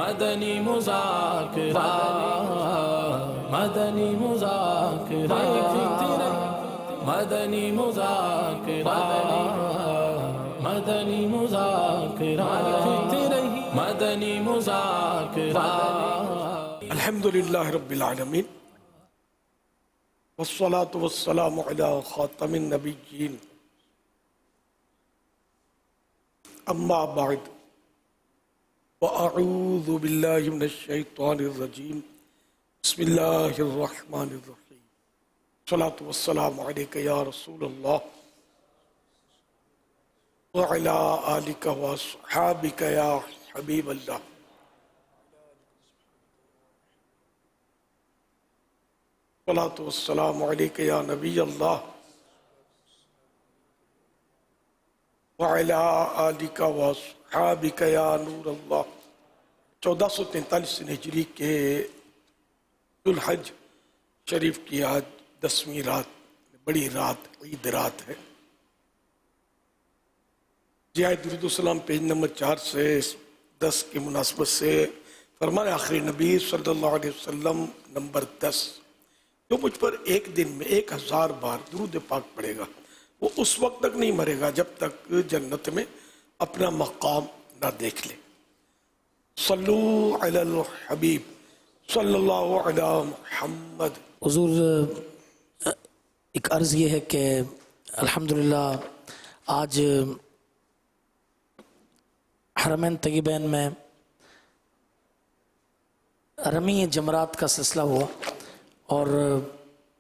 مدنی مذاکرہ مدنی مذاکرہ مدنی مذاکرہ مدنی مذاکرہ مدنی مذاکرہ الحمدللہ رب العالمین والصلاة والسلام علی خاتم النبیین اما بعد وأعوذ باللہ من الشیطان الرجیم بسم اللہ الرحمن الرحیم الصلاة والسلام علیکہ یا رسول اللہ وعلی آلکہ واصحابکہ یا حبیب اللہ الصلاة والسلام علیکہ یا نبی اللہ وعلی آلکہ واصحابکہ یا نور اللہ 1443 ہجری کے ذوالحج شریف کی آج 10ویں رات بڑی رات عید رات ہے جہاد درود و سلام پیج نمبر 4 سے 10 کی مناسبت سے فرمان آخری نبی صلی اللہ علیہ وسلم نمبر 10 جو مجھ پر ایک دن میں 1000 بار درود پاک پڑھے گا وہ اس وقت تک نہیں مرے گا جب تک جنت میں اپنا مقام نہ دیکھ لے صلو علی الحبیب صلی اللہ علی محمد حضور ایک عرض یہ ہے کہ الحمدللہ آج حرمین طیبین میں رمی جمرات کا سلسلہ ہوا اور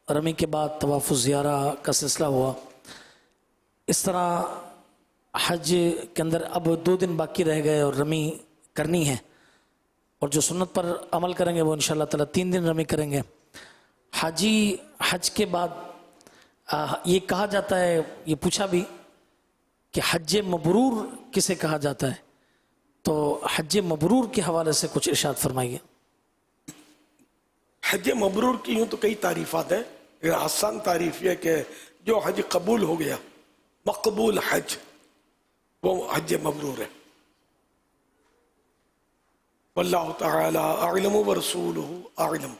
رمی کے بعد طواف الزیارہ کا سلسلہ ہوا اس طرح حج کے اندر اب 2 دن باقی رہ گئے اور رمی کرنی ہے اور جو سنت پر عمل کریں گے وہ انشاءاللہ تعالی 3 دن رمی کریں گے حاجی حج کے بعد یہ کہا جاتا ہے یہ پوچھا بھی کہ حج مبرور کسے کہا جاتا ہے تو حج مبرور کے حوالے سے کچھ ارشاد فرمائیے حج مبرور کی یوں تو کئی تعریفات ہیں آسان تعریف یہ کہ جو حج قبول ہو گیا مقبول حج وہ حج مبرور ہے واللہ تعالی اعلم ورسولہ اعلم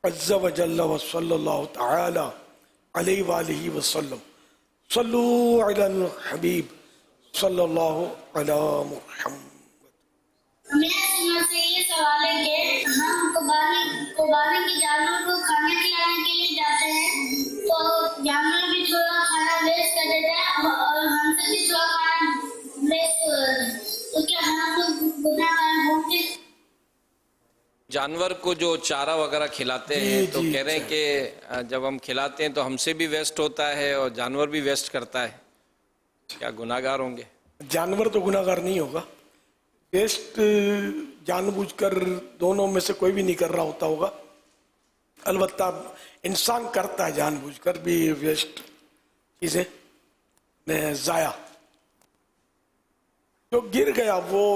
عز وجل وصلی اللہ تعالی علیہ وآلہ وسلم صلو علی الحبیب صلی اللہ علی محمد میرے سنت سے یہ سوال ہے کہ ہم قربانی کے جانور کو کھانا کھلانے کے لیے جاتے ہیں تو جانور بھی تھوڑا کھانا ویسٹ کر دیتا ہے اور ہم سے بھی تھوڑا کھانا ویسٹ ہو جاتا ہے تو کیا ہم لوگ گناہ گار ہوں گے؟ جانور کو جو چارہ وغیرہ کھلاتے ہیں تو کہہ رہے ہیں کہ جب ہم کھلاتے ہیں تو ہم سے بھی ویسٹ ہوتا ہے اور جانور بھی ویسٹ کرتا ہے کیا گناہ گار ہوں گے؟ جانور تو گناہ گار نہیں ہوگا ویسٹ جان بوجھ کر دونوں میں سے کوئی بھی نہیں کر رہا ہوتا ہوگا البتہ انسان کرتا ہے جان بوجھ کر بھی ویسٹ چیزیں ضائع جو گر گیا وہ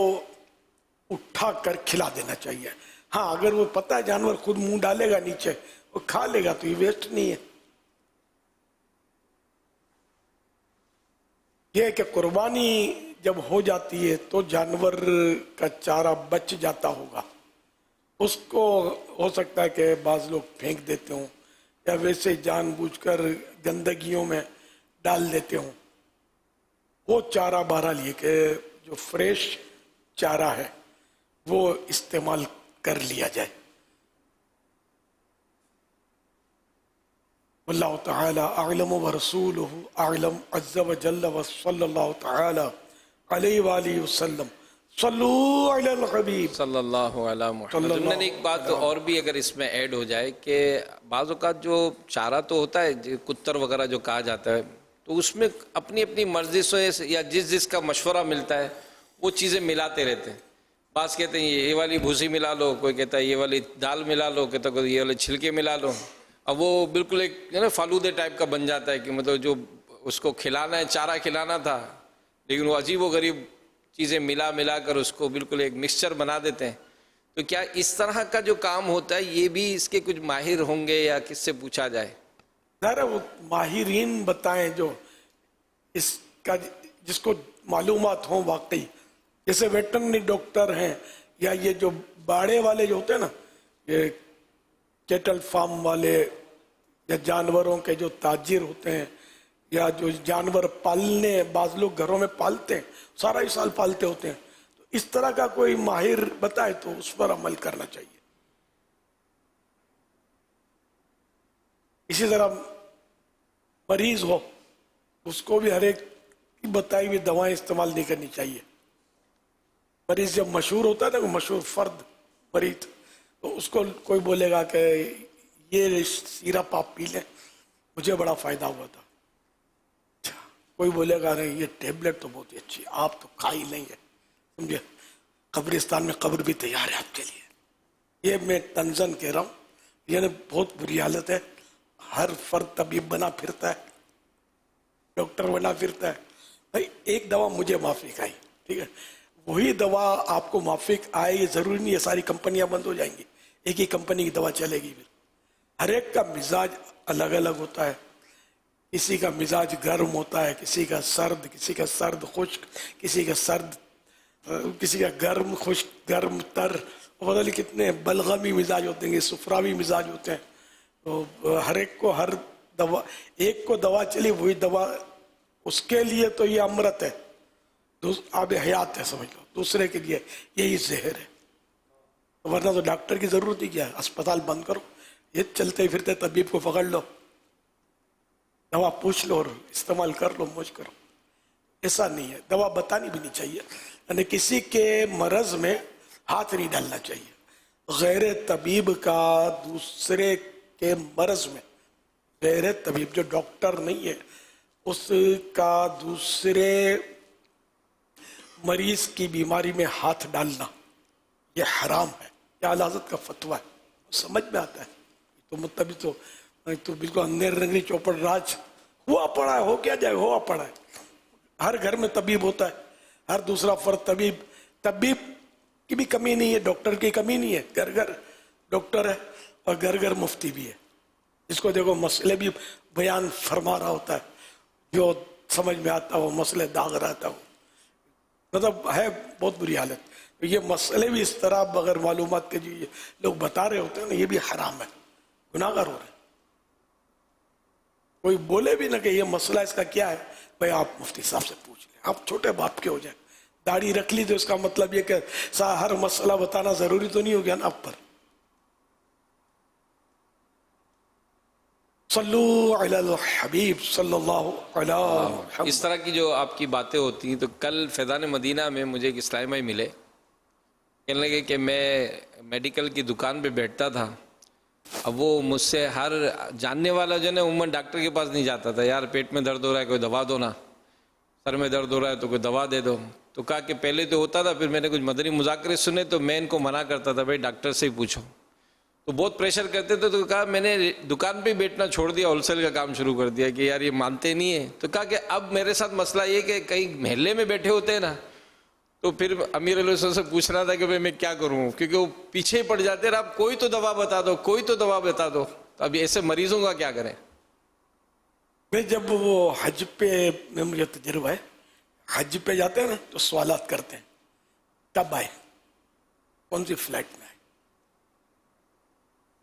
اٹھا کر کھلا دینا چاہیے ہاں اگر وہ پتہ ہے جانور خود منہ ڈالے گا نیچے وہ کھا لے گا تو یہ ویسٹ نہیں ہے یہ کہ قربانی جب ہو جاتی ہے تو جانور کا چارہ بچ جاتا ہوگا اس کو ہو سکتا ہے کہ بعض لوگ پھینک دیتے ہوں یا ویسے جان بوجھ کر گندگیوں میں ڈال دیتے ہوں وہ چارہ بہرحال یہ کہ جو فریش چارہ ہے وہ استعمال کر لیا جائے واللہ تعالی اعلم ورسولہ اعلم عز وجل وصلی اللہ تعالی علیہ وآلہ وسلم صلو علی الحبیب صلی اللہ علیہ محمد میں نے ایک بات اور بھی اگر اس میں ایڈ ہو جائے کہ بعض اوقات جو چارہ تو ہوتا ہے کتر وغیرہ جو کہا جاتا ہے تو اس میں اپنی اپنی مرضی سے یا جس کا مشورہ ملتا ہے وہ چیزیں ملاتے رہتے ہیں بعض کہتے ہیں یہ والی بھوسی ملا لو کوئی کہتا ہے یہ والی دال ملا لو کہتا ہے یہ والے چھلکے ملا لو اب وہ بالکل ایک فالودے ٹائپ کا بن جاتا ہے کہ مطلب جو اس کو کھلانا ہے چارہ کھلانا تھا لیکن وہ عجیب و غریب چیزیں ملا کر اس کو بالکل ایک مکسچر بنا دیتے ہیں تو کیا اس طرح کا جو کام ہوتا ہے یہ بھی اس کے کچھ ماہر ہوں گے یا کس سے پوچھا جائے؟ ذرا وہ ماہرین بتائیں جو اس کا جس کو معلومات ہوں واقعی جیسے ویٹرنری ڈاکٹر ہیں یا یہ جو باڑے والے جو ہوتے ہیں نا، یہ کیٹل فارم والے یا جانوروں کے جو تاجر ہوتے ہیں، یا جو جانور پالنے، بعض لوگ گھروں میں پالتے ہیں، سارا ہی سال پالتے ہوتے ہیں، تو اس طرح کا کوئی ماہر بتائے تو اس پر عمل کرنا چاہیے. اسی طرح مریض ہو اس کو بھی ہر ایک کی بتائی ہوئی دوائیں استعمال نہیں کرنی چاہیے. مریض جب مشہور ہوتا ہے نا، مشہور فرد مریض، تو اس کو کوئی بولے گا کہ یہ سیرپ آپ پی لیں، مجھے بڑا فائدہ ہوا تھا. اچھا، کوئی بولے گا نہیں یہ ٹیبلٹ تو بہت ہی اچھی، آپ تو کھا ہی لیں گے. سمجھے، قبرستان میں قبر بھی تیار ہے آپ کے لیے. یہ میں تنزن کہہ رہا ہوں، یہ بہت بری حالت ہے. ہر فرد طبیب بنا پھرتا ہے، ڈاکٹر بنا پھرتا ہے. بھائی ایک دوا مجھے موافق آئی، ٹھیک ہے، وہی دوا آپ کو موافق آئے، یہ ضروری نہیں ہے ساری کمپنیاں بند ہو جائیں گی، ایک ہی کمپنی کی دوا چلے گی. پھر ہر ایک کا مزاج الگ الگ ہوتا ہے. کسی کا مزاج گرم ہوتا ہے، کسی کا سرد، کسی کا سرد خشک، کسی کا سرد، کسی کا گرم خشک، گرم تر، پتہ نہیں کتنے بلغمی مزاج ہوتے ہیں، سفراوی مزاج ہوتے ہیں. تو ہر ایک کو ہر دوا، ایک کو دوا چلی وہی دوا اس کے لیے تو یہ امرت ہے، آب حیات ہے، سمجھ لو. دوسرے کے لیے یہی زہر ہے. ورنہ تو ڈاکٹر کی ضرورت ہی کیا ہے، اسپتال بند کرو، یہ چلتے پھرتے طبیب کو پکڑ لو، دوا پوچھ لو اور استعمال کر لو، موج کرو. ایسا نہیں ہے، دوا بتانی بھی نہیں چاہیے. یعنی کسی کے مرض میں ہاتھ نہیں ڈالنا چاہیے. غیر طبیب کا دوسرے کے مرض میں، غیر طبیب جو ڈاکٹر نہیں ہے اس کا دوسرے مریض کی بیماری میں ہاتھ ڈالنا یہ حرام ہے. یہ اعلیٰ حضرت کا فتویٰ ہے، سمجھ میں آتا ہے. تو مطلب تو بالکل اندھیر رنگی چوپڑ راج ہوا پڑا ہے، ہو کیا جائے، ہوا پڑا ہے. ہر گھر میں طبیب ہوتا ہے، ہر دوسرا فرد طبیب کی بھی کمی نہیں ہے، ڈاکٹر کی کمی نہیں ہے. گھر گھر ڈاکٹر ہے اور گھر گھر مفتی بھی ہے، جس کو دیکھو مسئلے بھی بیان فرما رہا ہوتا ہے، جو سمجھ میں آتا ہو مسئلے داغ رہتا ہو. مطلب ہے بہت بری حالت. یہ مسئلے بھی اس طرح بغیر معلومات کے جو یہ لوگ بتا رہے ہوتے ہیں نا، یہ بھی حرام ہے، گناہ گار ہو رہے ہیں. کوئی بولے بھی نہ کہ یہ مسئلہ اس کا کیا ہے، بھائی آپ مفتی صاحب سے پوچھ لیں. آپ چھوٹے باپ کے ہو جائیں، داڑھی رکھ لی تو اس کا مطلب یہ کہ ہر مسئلہ بتانا ضروری تو نہیں ہو گیا نا آپ پر. صلو علی الحبیب صلی اللہ علیہ وسلم. اس طرح کی جو آپ کی باتیں ہوتی ہیں، تو کل فیضان مدینہ میں مجھے ایک اسلامی بھائی ملے، کہنے لگے کہ میں میڈیکل کی دکان پہ بیٹھتا تھا، اب وہ مجھ سے ہر جاننے والا جو ہے نا عموماً ڈاکٹر کے پاس نہیں جاتا تھا، یار پیٹ میں درد ہو رہا ہے کوئی دوا دو نا، سر میں درد ہو رہا ہے تو کوئی دوا دے دو. تو کہا کہ پہلے تو ہوتا تھا، پھر میں نے کچھ مدنی مذاکرے سنے تو میں ان کو منع کرتا تھا، بھائی ڈاکٹر سے ہی پوچھو. تو بہت پریشر کرتے تھے، تو کہا میں نے دکان پہ بیٹھنا چھوڑ دیا، ہول سیل کا کام شروع کر دیا کہ یار یہ مانتے نہیں ہیں. تو کہا کہ اب میرے ساتھ مسئلہ یہ کہ کئی محلے میں بیٹھے ہوتے ہیں نا، تو پھر امیر علیہ السلام سے پوچھ رہا تھا کہ میں کیا کروں، کیونکہ وہ پیچھے ہی پڑ جاتے ہیں، اب کوئی تو دوا بتا دو، کوئی تو دوا بتا دو. تو اب ایسے مریضوں کا کیا کریں؟ میں جب وہ حج پہ مجھے تجربہ ہے، حج پہ جاتے ہیں نا تو سوالات کرتے ہیں، کب آئے، کون سی فلائٹ میں آئے،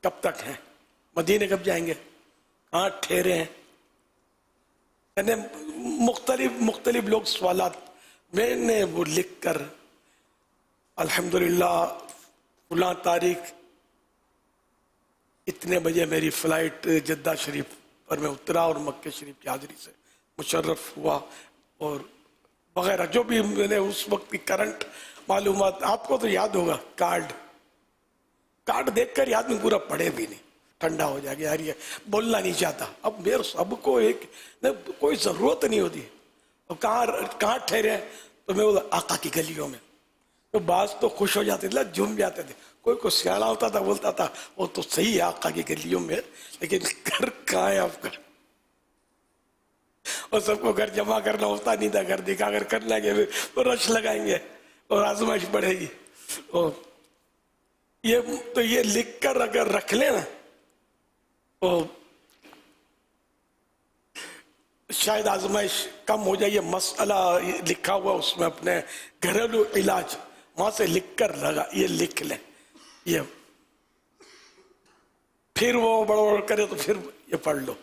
کب تک ہیں، مدینے کب جائیں گے، کہاں ٹھہرے ہیں. یعنی مختلف لوگ سوالات. میں نے وہ لکھ کر الحمدللہ فلاں تاریخ اتنے بجے میری فلائٹ جدہ شریف پر میں اترا اور مکہ شریف کی حاضری سے مشرف ہوا، اور وغیرہ جو بھی میں نے اس وقت کی کرنٹ معلومات. آپ کو تو یاد ہوگا، کارڈ دیکھ کر آدمی پورا پڑھے بھی نہیں، ٹھنڈا ہو جائے گا، یار یہ بولنا نہیں چاہتا. اب میرے سب کو ایک کوئی ضرورت نہیں ہوتی. کہاں ٹھہرے ہیں، تو میں بولا آقا کی گلیوں میں. تو بعض تو خوش ہو جاتے تھے، جھوم جاتے تھے. کوئی سیاڑا ہوتا تھا، بولتا تھا وہ تو صحیح ہے آقا کی گلیوں میں، لیکن گھر کہاں ہے آپ کا. اور سب کو گھر جمع کرنا ہوتا نہیں تھا، گھر دکھا کر کر لیں گے تو رش لگائیں گے اور آزمائش بڑھے گی. اور یہ لکھ کر اگر رکھ لیں نا تو شاید آزمائش کم ہو جائے. یہ مسئلہ لکھا ہوا اس میں اپنے گھریلو علاج وہاں سے لکھ کر لگا یہ لکھ لیں یہ، پھر وہ بڑبڑ کرے تو پھر یہ پڑھ لو،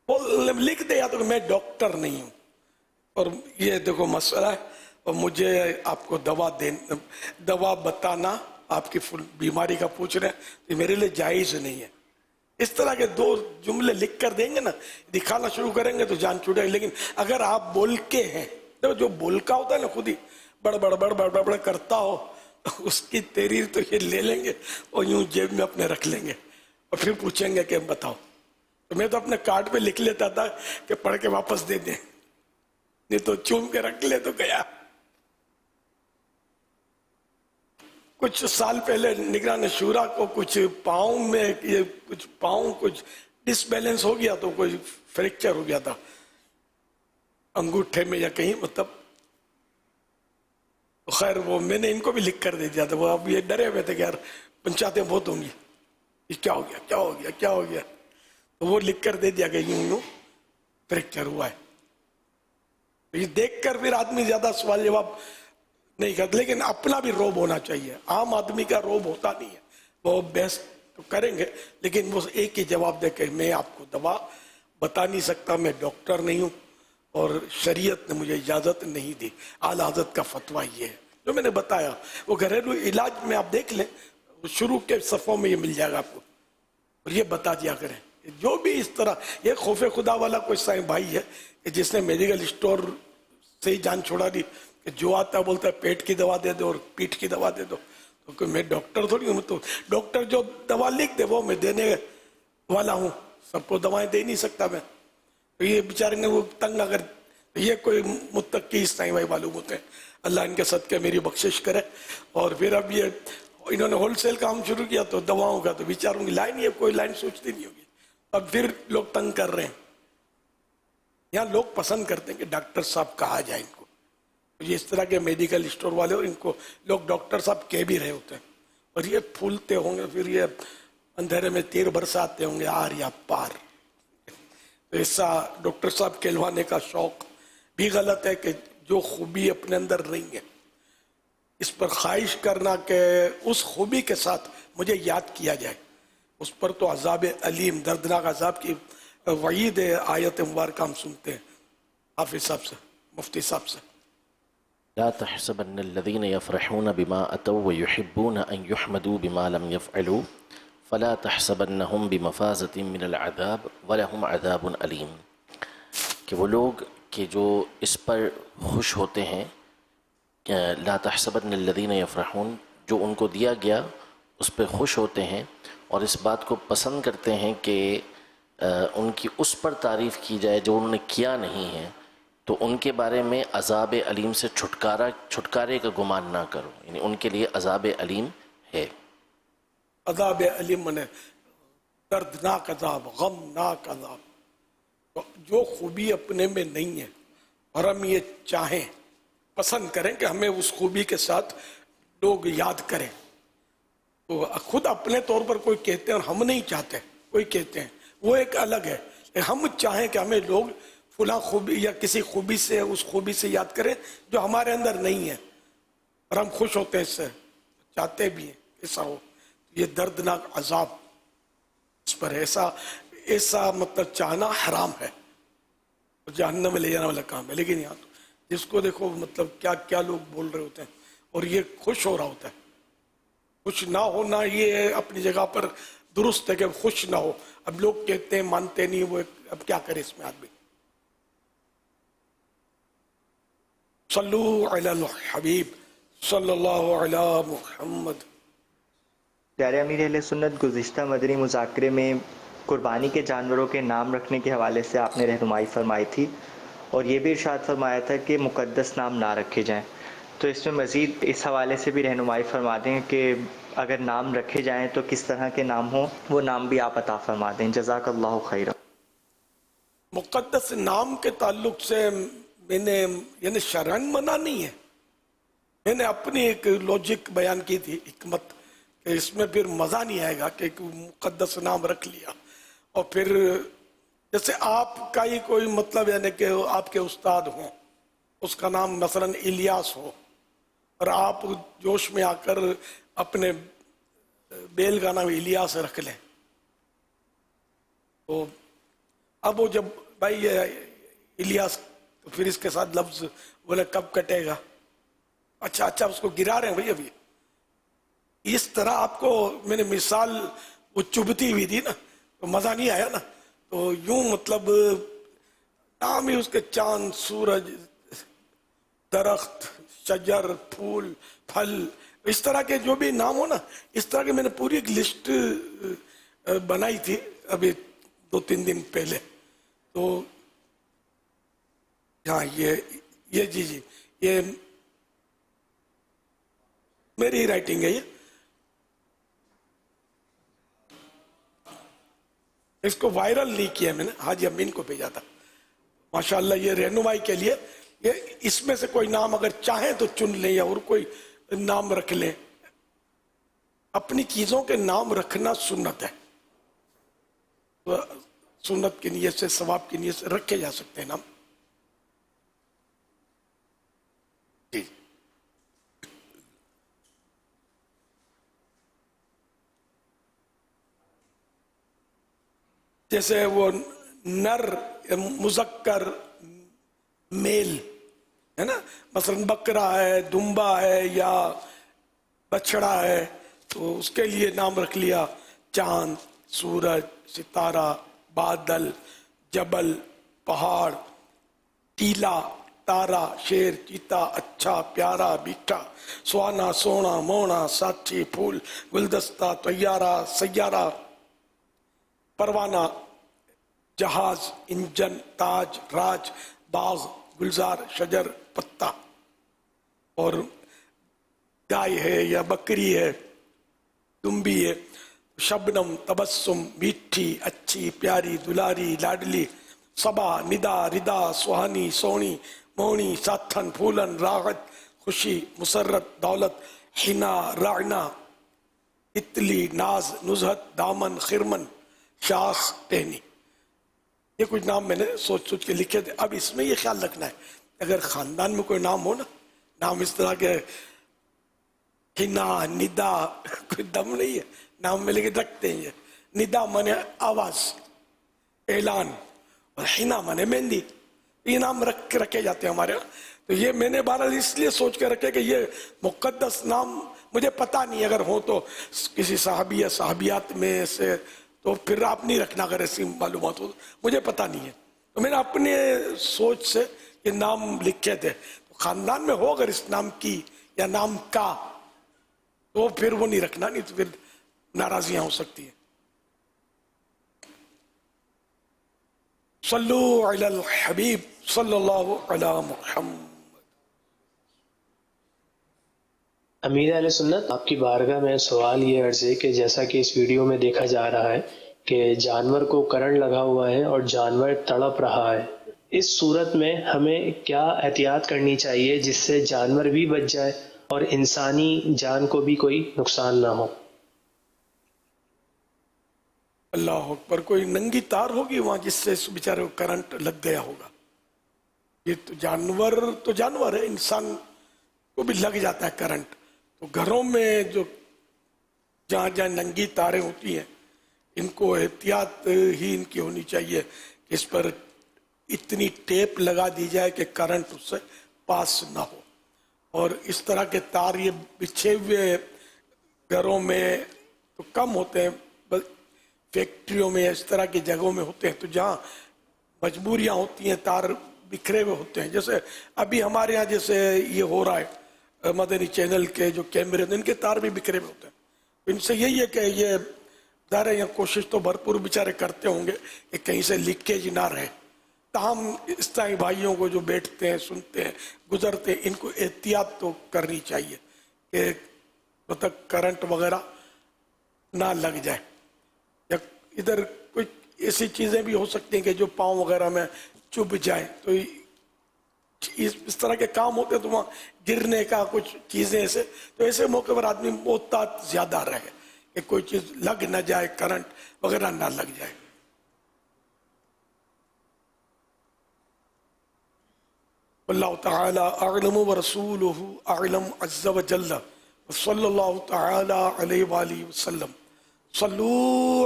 وہ لکھ دے یا تو میں ڈاکٹر نہیں ہوں اور یہ دیکھو مسئلہ ہے اور مجھے آپ کو دوا بتانا آپ کی بیماری کا پوچھ رہے ہیں یہ میرے لیے جائز نہیں ہے۔ اس طرح کے دو جملے لکھ کر دیں گے نا، دکھانا شروع کریں گے تو جان چھوٹے گا۔ لیکن اگر آپ بول کے ہیں، جو بول کا ہوتا ہے نا خود ہی بڑ بڑ بڑ بڑ بڑ کرتا ہو، اس کی تحریر تو یہ لے لیں گے اور یوں جیب میں اپنے رکھ لیں گے اور پھر پوچھیں گے کہ بتاؤ۔ تو میں تو اپنے کارڈ پہ لکھ لیتا تھا کہ پڑھ کے واپس دے دیں، نہیں تو چوم کے رکھ لے تو گیا۔ کچھ سال پہلے نگران شورا کو کچھ پاؤں میں کچھ ڈس بیلنس ہو گیا تو کوئی فریکچر ہو گیا تھا انگوٹھے میں یا کہیں، مطلب خیر وہ میں نے ان کو بھی لکھ کر دے دیا تھا، وہ اب یہ ڈرے ہوئے تھے کہ یار پنچایتیں بہت ہوں گی، یہ کیا ہو گیا کیا ہو گیا کیا ہو گیا، تو وہ لکھ کر دے دیا کہ یوں فریکچر ہوا ہے۔ یہ دیکھ کر پھر آدمی زیادہ سوال جواب نہیں کرتا، لیکن اپنا بھی روب ہونا چاہیے۔ عام آدمی کا روب ہوتا نہیں ہے، وہ بحث تو کریں گے لیکن وہ ایک ہی جواب دے کہ میں آپ کو دوا بتا نہیں سکتا، میں ڈاکٹر نہیں ہوں اور شریعت نے مجھے اجازت نہیں دی۔ اعلیٰ حضرت کا فتویٰ یہ ہے جو میں نے بتایا، وہ گھریلو علاج میں آپ دیکھ لیں، شروع کے صفوں میں یہ مل جائے گا آپ کو، اور یہ بتا دیا کریں۔ جو بھی اس طرح یہ خوف خدا والا کوئی سائیں بھائی ہے کہ جس نے میڈیکل اسٹور سے ہی جان چھوڑا دی، کہ جو آتا ہے بولتا ہے پیٹ کی دوا دے دو اور پیٹھ کی دوا دے دو، تو میں ڈاکٹر تھوڑی ہوں، تو ڈاکٹر جو دوا لکھ دے وہ میں دینے والا ہوں، سب کو دوائیں دے نہیں سکتا میں۔ تو یہ بیچارے نے وہ تنگ اگر یہ کوئی متقی سائیں بھائی معلوم ہوتے ہیں، اللہ ان کے صدقے میری بخشش کرے۔ اور پھر اب یہ انہوں نے ہول سیل کام شروع کیا تو دواؤں کا، تو بیچاروں کی لائن، یہ کوئی لائن سوچتی نہیں ہوگی، اب پھر لوگ تنگ کر رہے ہیں۔ یہاں لوگ پسند کرتے ہیں کہ ڈاکٹر صاحب کہا جائے ان کو، یہ اس طرح کے میڈیکل اسٹور والے اور ان کو لوگ ڈاکٹر صاحب کہہ بھی رہے ہوتے ہیں، اور یہ پھولتے ہوں گے، پھر یہ اندھیرے میں تیر برساتے ہوں گے آر یا پار۔ تو ایسا ڈاکٹر صاحب کہلوانے کا شوق بھی غلط ہے کہ جو خوبی اپنے اندر نہیں ہے اس پر خواہش کرنا کہ اس خوبی کے ساتھ مجھے یاد کیا جائے، اس پر تو عذاب علیم، دردناک عذاب کی وعید آیت مبارکہ ہم سنتے ہیں حافظ صاحب سے، مفتی صاحب سے۔ لا تحسبن الذين يفرحون بما أتوا ويحبون أن يحمدوا بما لم يفعلوا فلا تحسبنهم بمفازة من العذاب ولهم عذاب أليم، کہ وہ لوگ کہ جو اس پر خوش ہوتے ہیں، لا تحسبن الذين يفرحون، جو ان کو دیا گیا اس پہ خوش ہوتے ہیں اور اس بات کو پسند کرتے ہیں کہ ان کی اس پر تعریف کی جائے جو انہوں نے کیا نہیں ہے، تو ان کے بارے میں عذاب علیم سے چھٹکارے کا گمان نہ کرو، یعنی ان کے لیے عذاب علیم ہے۔ عذاب علیم نے دردناک عذاب، غمناک عذاب۔ تو جو خوبی اپنے میں نہیں ہے اور ہم یہ چاہیں، پسند کریں کہ ہمیں اس خوبی کے ساتھ لوگ یاد کریں، تو خود اپنے طور پر کوئی کہتے ہیں اور ہم نہیں چاہتے، کوئی کہتے ہیں وہ ایک الگ ہے۔ ہم چاہیں کہ ہمیں لوگ فلاں خوبی یا کسی خوبی سے، اس خوبی سے یاد کریں جو ہمارے اندر نہیں ہے، اور ہم خوش ہوتے ہیں اس سے، چاہتے بھی ہیں ایسا ہو۔ یہ دردناک عذاب اس پر ایسا مطلب چاہنا حرام ہے، جہنم میں لے جانے والا کام ہے۔ لیکن یہاں تو جس کو دیکھو مطلب کیا کیا لوگ بول رہے ہوتے ہیں اور یہ خوش ہو رہا ہوتا ہے۔ خوش نہ ہونا یہ اپنی جگہ پر درست ہے کہ خوش نہ ہو، اب لوگ کہتے ہیں مانتے نہیں، وہ اب کیا کرے اس میں آدمی۔ صلو علی الحبیب صلی اللہ علی محمد۔ پیارے امیر اہل سنت، گزشتہ مدنی مذاکرے میں قربانی کے جانوروں کے نام رکھنے کے حوالے سے آپ نے رہنمائی فرمائی تھی، اور یہ بھی ارشاد فرمایا تھا کہ مقدس نام نہ رکھے جائیں، تو اس میں مزید اس حوالے سے بھی رہنمائی فرما دیں کہ اگر نام رکھے جائیں تو کس طرح کے نام ہوں، وہ نام بھی آپ عطا فرما دیں، جزاک اللہ خیر۔ مقدس نام کے تعلق سے میں نے یعنی شرعن منع نہیں ہے، میں نے اپنی ایک لوجک بیان کی تھی، حکمت، کہ اس میں پھر مزہ نہیں آئے گا کہ ایک مقدس نام رکھ لیا اور پھر جیسے آپ کا ہی کوئی مطلب یعنی کہ آپ کے استاد ہوں، اس کا نام مثلا الیاس ہو، اور آپ جوش میں آ کر اپنے بیل کا نام الیاس رکھ لیں. تو اب وہ جب بھائی الیاس تو پھر اس کے ساتھ لفظ بولے کب کٹے گا. اچھا اس کو گرا رہے ہیں بھائی. ابھی اس طرح آپ کو میں نے مثال وہ چبھتی ہوئی تھی نا تو مزہ نہیں آیا نا. تو یوں مطلب نام ہی اس کے چاند سورج درخت شجر پھول پھل اس طرح کے جو بھی نام ہو نا اس طرح کے میں نے پوری ایک لسٹ بنائی تھی ابھی 2-3 دن پہلے. تو ہاں یہ جی یہ میری رائٹنگ ہے. یہ اس کو وائرل نہیں کیا میں نے, حاجی امین کو بھیجا تھا. ماشاءاللہ یہ رہنمائی کے لیے یہ اس میں سے کوئی نام اگر چاہیں تو چن لیں یا اور کوئی نام رکھ لیں. اپنی چیزوں کے نام رکھنا سنت ہے. سنت کی نیت سے ثواب کی نیت سے رکھے جا سکتے ہیں نام. جی جیسے وہ نر مذکر میل ہے نا, مثلا بکرا ہے دمبا ہے یا بچڑا ہے تو اس کے لیے نام رکھ لیا چاند سورج ستارہ بادل جبل پہاڑ ٹیلا تارا شیر چیتا اچھا پیارا میٹھا سوانا سونا مونا ساتھی پھول گلدستہ طیارہ سیارہ پروانہ جہاز انجن تاج راج باغ گلزار شجر پتا. اور گائے ہے یا بکری ہے دمبی ہے شبنم تبسم میٹھی اچھی پیاری دلاری لاڈلی صبا ندا ردا سہانی سونی مونی ساتھن پھولن راحت خوشی مسرت دولت حنا راعنا اتلی ناز نزہت دامن خرمن شاخ ٹہنی. یہ کچھ نام میں نے سوچ کے لکھے تھے. اب اس میں یہ خیال رکھنا ہے اگر خاندان میں کوئی نام ہو نا, نام اس طرح کے حنا ندا کوئی دم نہیں ہے نام میں لیکن رکھتے ہیں. ندا مانے آواز اعلان اور حنا مانے مہندی. یہ نام رکھے جاتے ہیں ہمارے یہاں. تو یہ میں نے بہرحال اس لیے سوچ کے رکھے کہ یہ مقدس نام مجھے پتا نہیں اگر ہو تو کسی صحابی یا صحابیات میں سے تو پھر آپ نہیں رکھنا اگر ایسی معلومات ہو. مجھے پتا نہیں ہے تو میں نے اپنے سوچ سے یہ نام لکھے تھے. تو خاندان میں ہو اگر اس نام کی یا نام کا تو پھر وہ نہیں رکھنا, نہیں تو پھر ناراضیاں ہو سکتی ہیں. صلو علی الحبیب صلی اللہ علی محمد. امیر اہل سنت, آپ کی بارگاہ میں سوال یہ عرض ہے کہ جیسا کہ اس ویڈیو میں دیکھا جا رہا ہے کہ جانور کو کرنٹ لگا ہوا ہے اور جانور تڑپ رہا ہے, اس صورت میں ہمیں کیا احتیاط کرنی چاہیے جس سے جانور بھی بچ جائے اور انسانی جان کو بھی کوئی نقصان نہ ہو؟ اللہ اکبر. کوئی ننگی تار ہوگی وہاں جس سے اس بیچارے کو کرنٹ لگ گیا ہوگا. یہ تو جانور ہے, انسان کو بھی لگ جاتا ہے کرنٹ. تو گھروں میں جو جہاں ننگی تاریں ہوتی ہیں ان کو احتیاط ہی ان کی ہونی چاہیے کہ اس پر اتنی ٹیپ لگا دی جائے کہ کرنٹ اس سے پاس نہ ہو. اور اس طرح کے تار یہ بچھے ہوئے گھروں میں تو کم ہوتے ہیں, فیکٹریوں میں اس طرح کی جگہوں میں ہوتے ہیں. تو جہاں مجبوریاں ہوتی ہیں تار بکھرے ہوئے ہوتے ہیں. جیسے ابھی ہمارے ہاں جیسے یہ ہو رہا ہے مدنی چینل کے جو کیمرے ان کے تار بھی بکھرے ہوئے ہوتے ہیں. ان سے یہی ہے کہ یہ ظاہر ہے کوشش تو بھرپور بیچارے کرتے ہوں گے کہ کہیں سے لیکیج نہ رہے. تاہم اس طرح بھائیوں کو جو بیٹھتے ہیں سنتے ہیں گزرتے ہیں ان کو احتیاط تو کرنی چاہیے کہ مطلب کرنٹ وغیرہ نہ لگ جائے. یا ادھر کچھ ایسی چیزیں بھی ہو سکتی ہیں کہ جو پاؤں وغیرہ میں چبھ جائیں. تو اس طرح کے کام ہوتے ہیں تو وہاں گرنے کا کچھ چیزیں ایسے, تو ایسے موقع پر آدمی محتاط زیادہ رہے کہ کوئی چیز لگ نہ جائے کرنٹ وغیرہ نہ لگ جائے. واللہ تعالی اعلم ورسولہ اعلم عز وجل صلی اللہ تعالی علیہ وآلہ وسلم صلو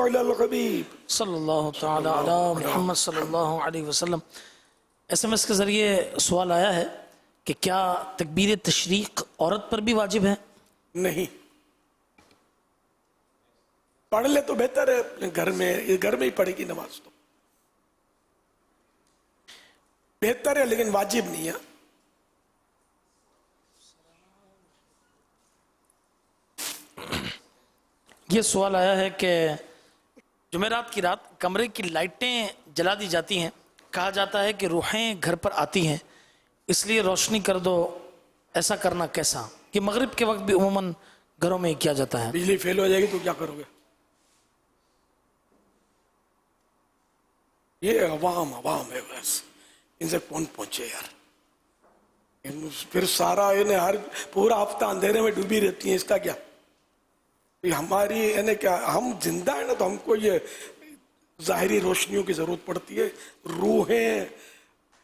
علی الحبیب صلی اللہ تعالی علی محمد صلی اللہ علیہ وسلم۔ SMS کے ذریعے سوال آیا ہے کہ کیا تکبیر تشریق عورت پر بھی واجب ہے؟ نہیں، پڑھ لے تو بہتر ہے، اپنے گھر میں ہی پڑھے گی نماز تو بہتر ہے، لیکن واجب نہیں ہے۔ یہ سوال آیا ہے کہ جمعرات کی رات کمرے کی لائٹیں جلا دی جاتی ہیں، کہا جاتا ہے کہ روحیں گھر پر آتی ہیں، اس لیے روشنی کر دو، ایسا کرنا کیسا؟ کہ مغرب کے وقت بھی عموماً گھروں میں کیا جاتا ہے۔ بجلی فیل ہو جائے گی تو کیا کرو گے؟ یہ عوام ہے، بس ان سے کون پہنچے یار، پھر سارا انہیں ہر پورا ہفتہ اندھیرے میں ڈوبی رہتی ہیں، اس کا کیا؟ ہماری یعنی کیا ہم زندہ ہیں نا، تو ہم کو یہ ظاہری روشنیوں کی ضرورت پڑتی ہے، روحیں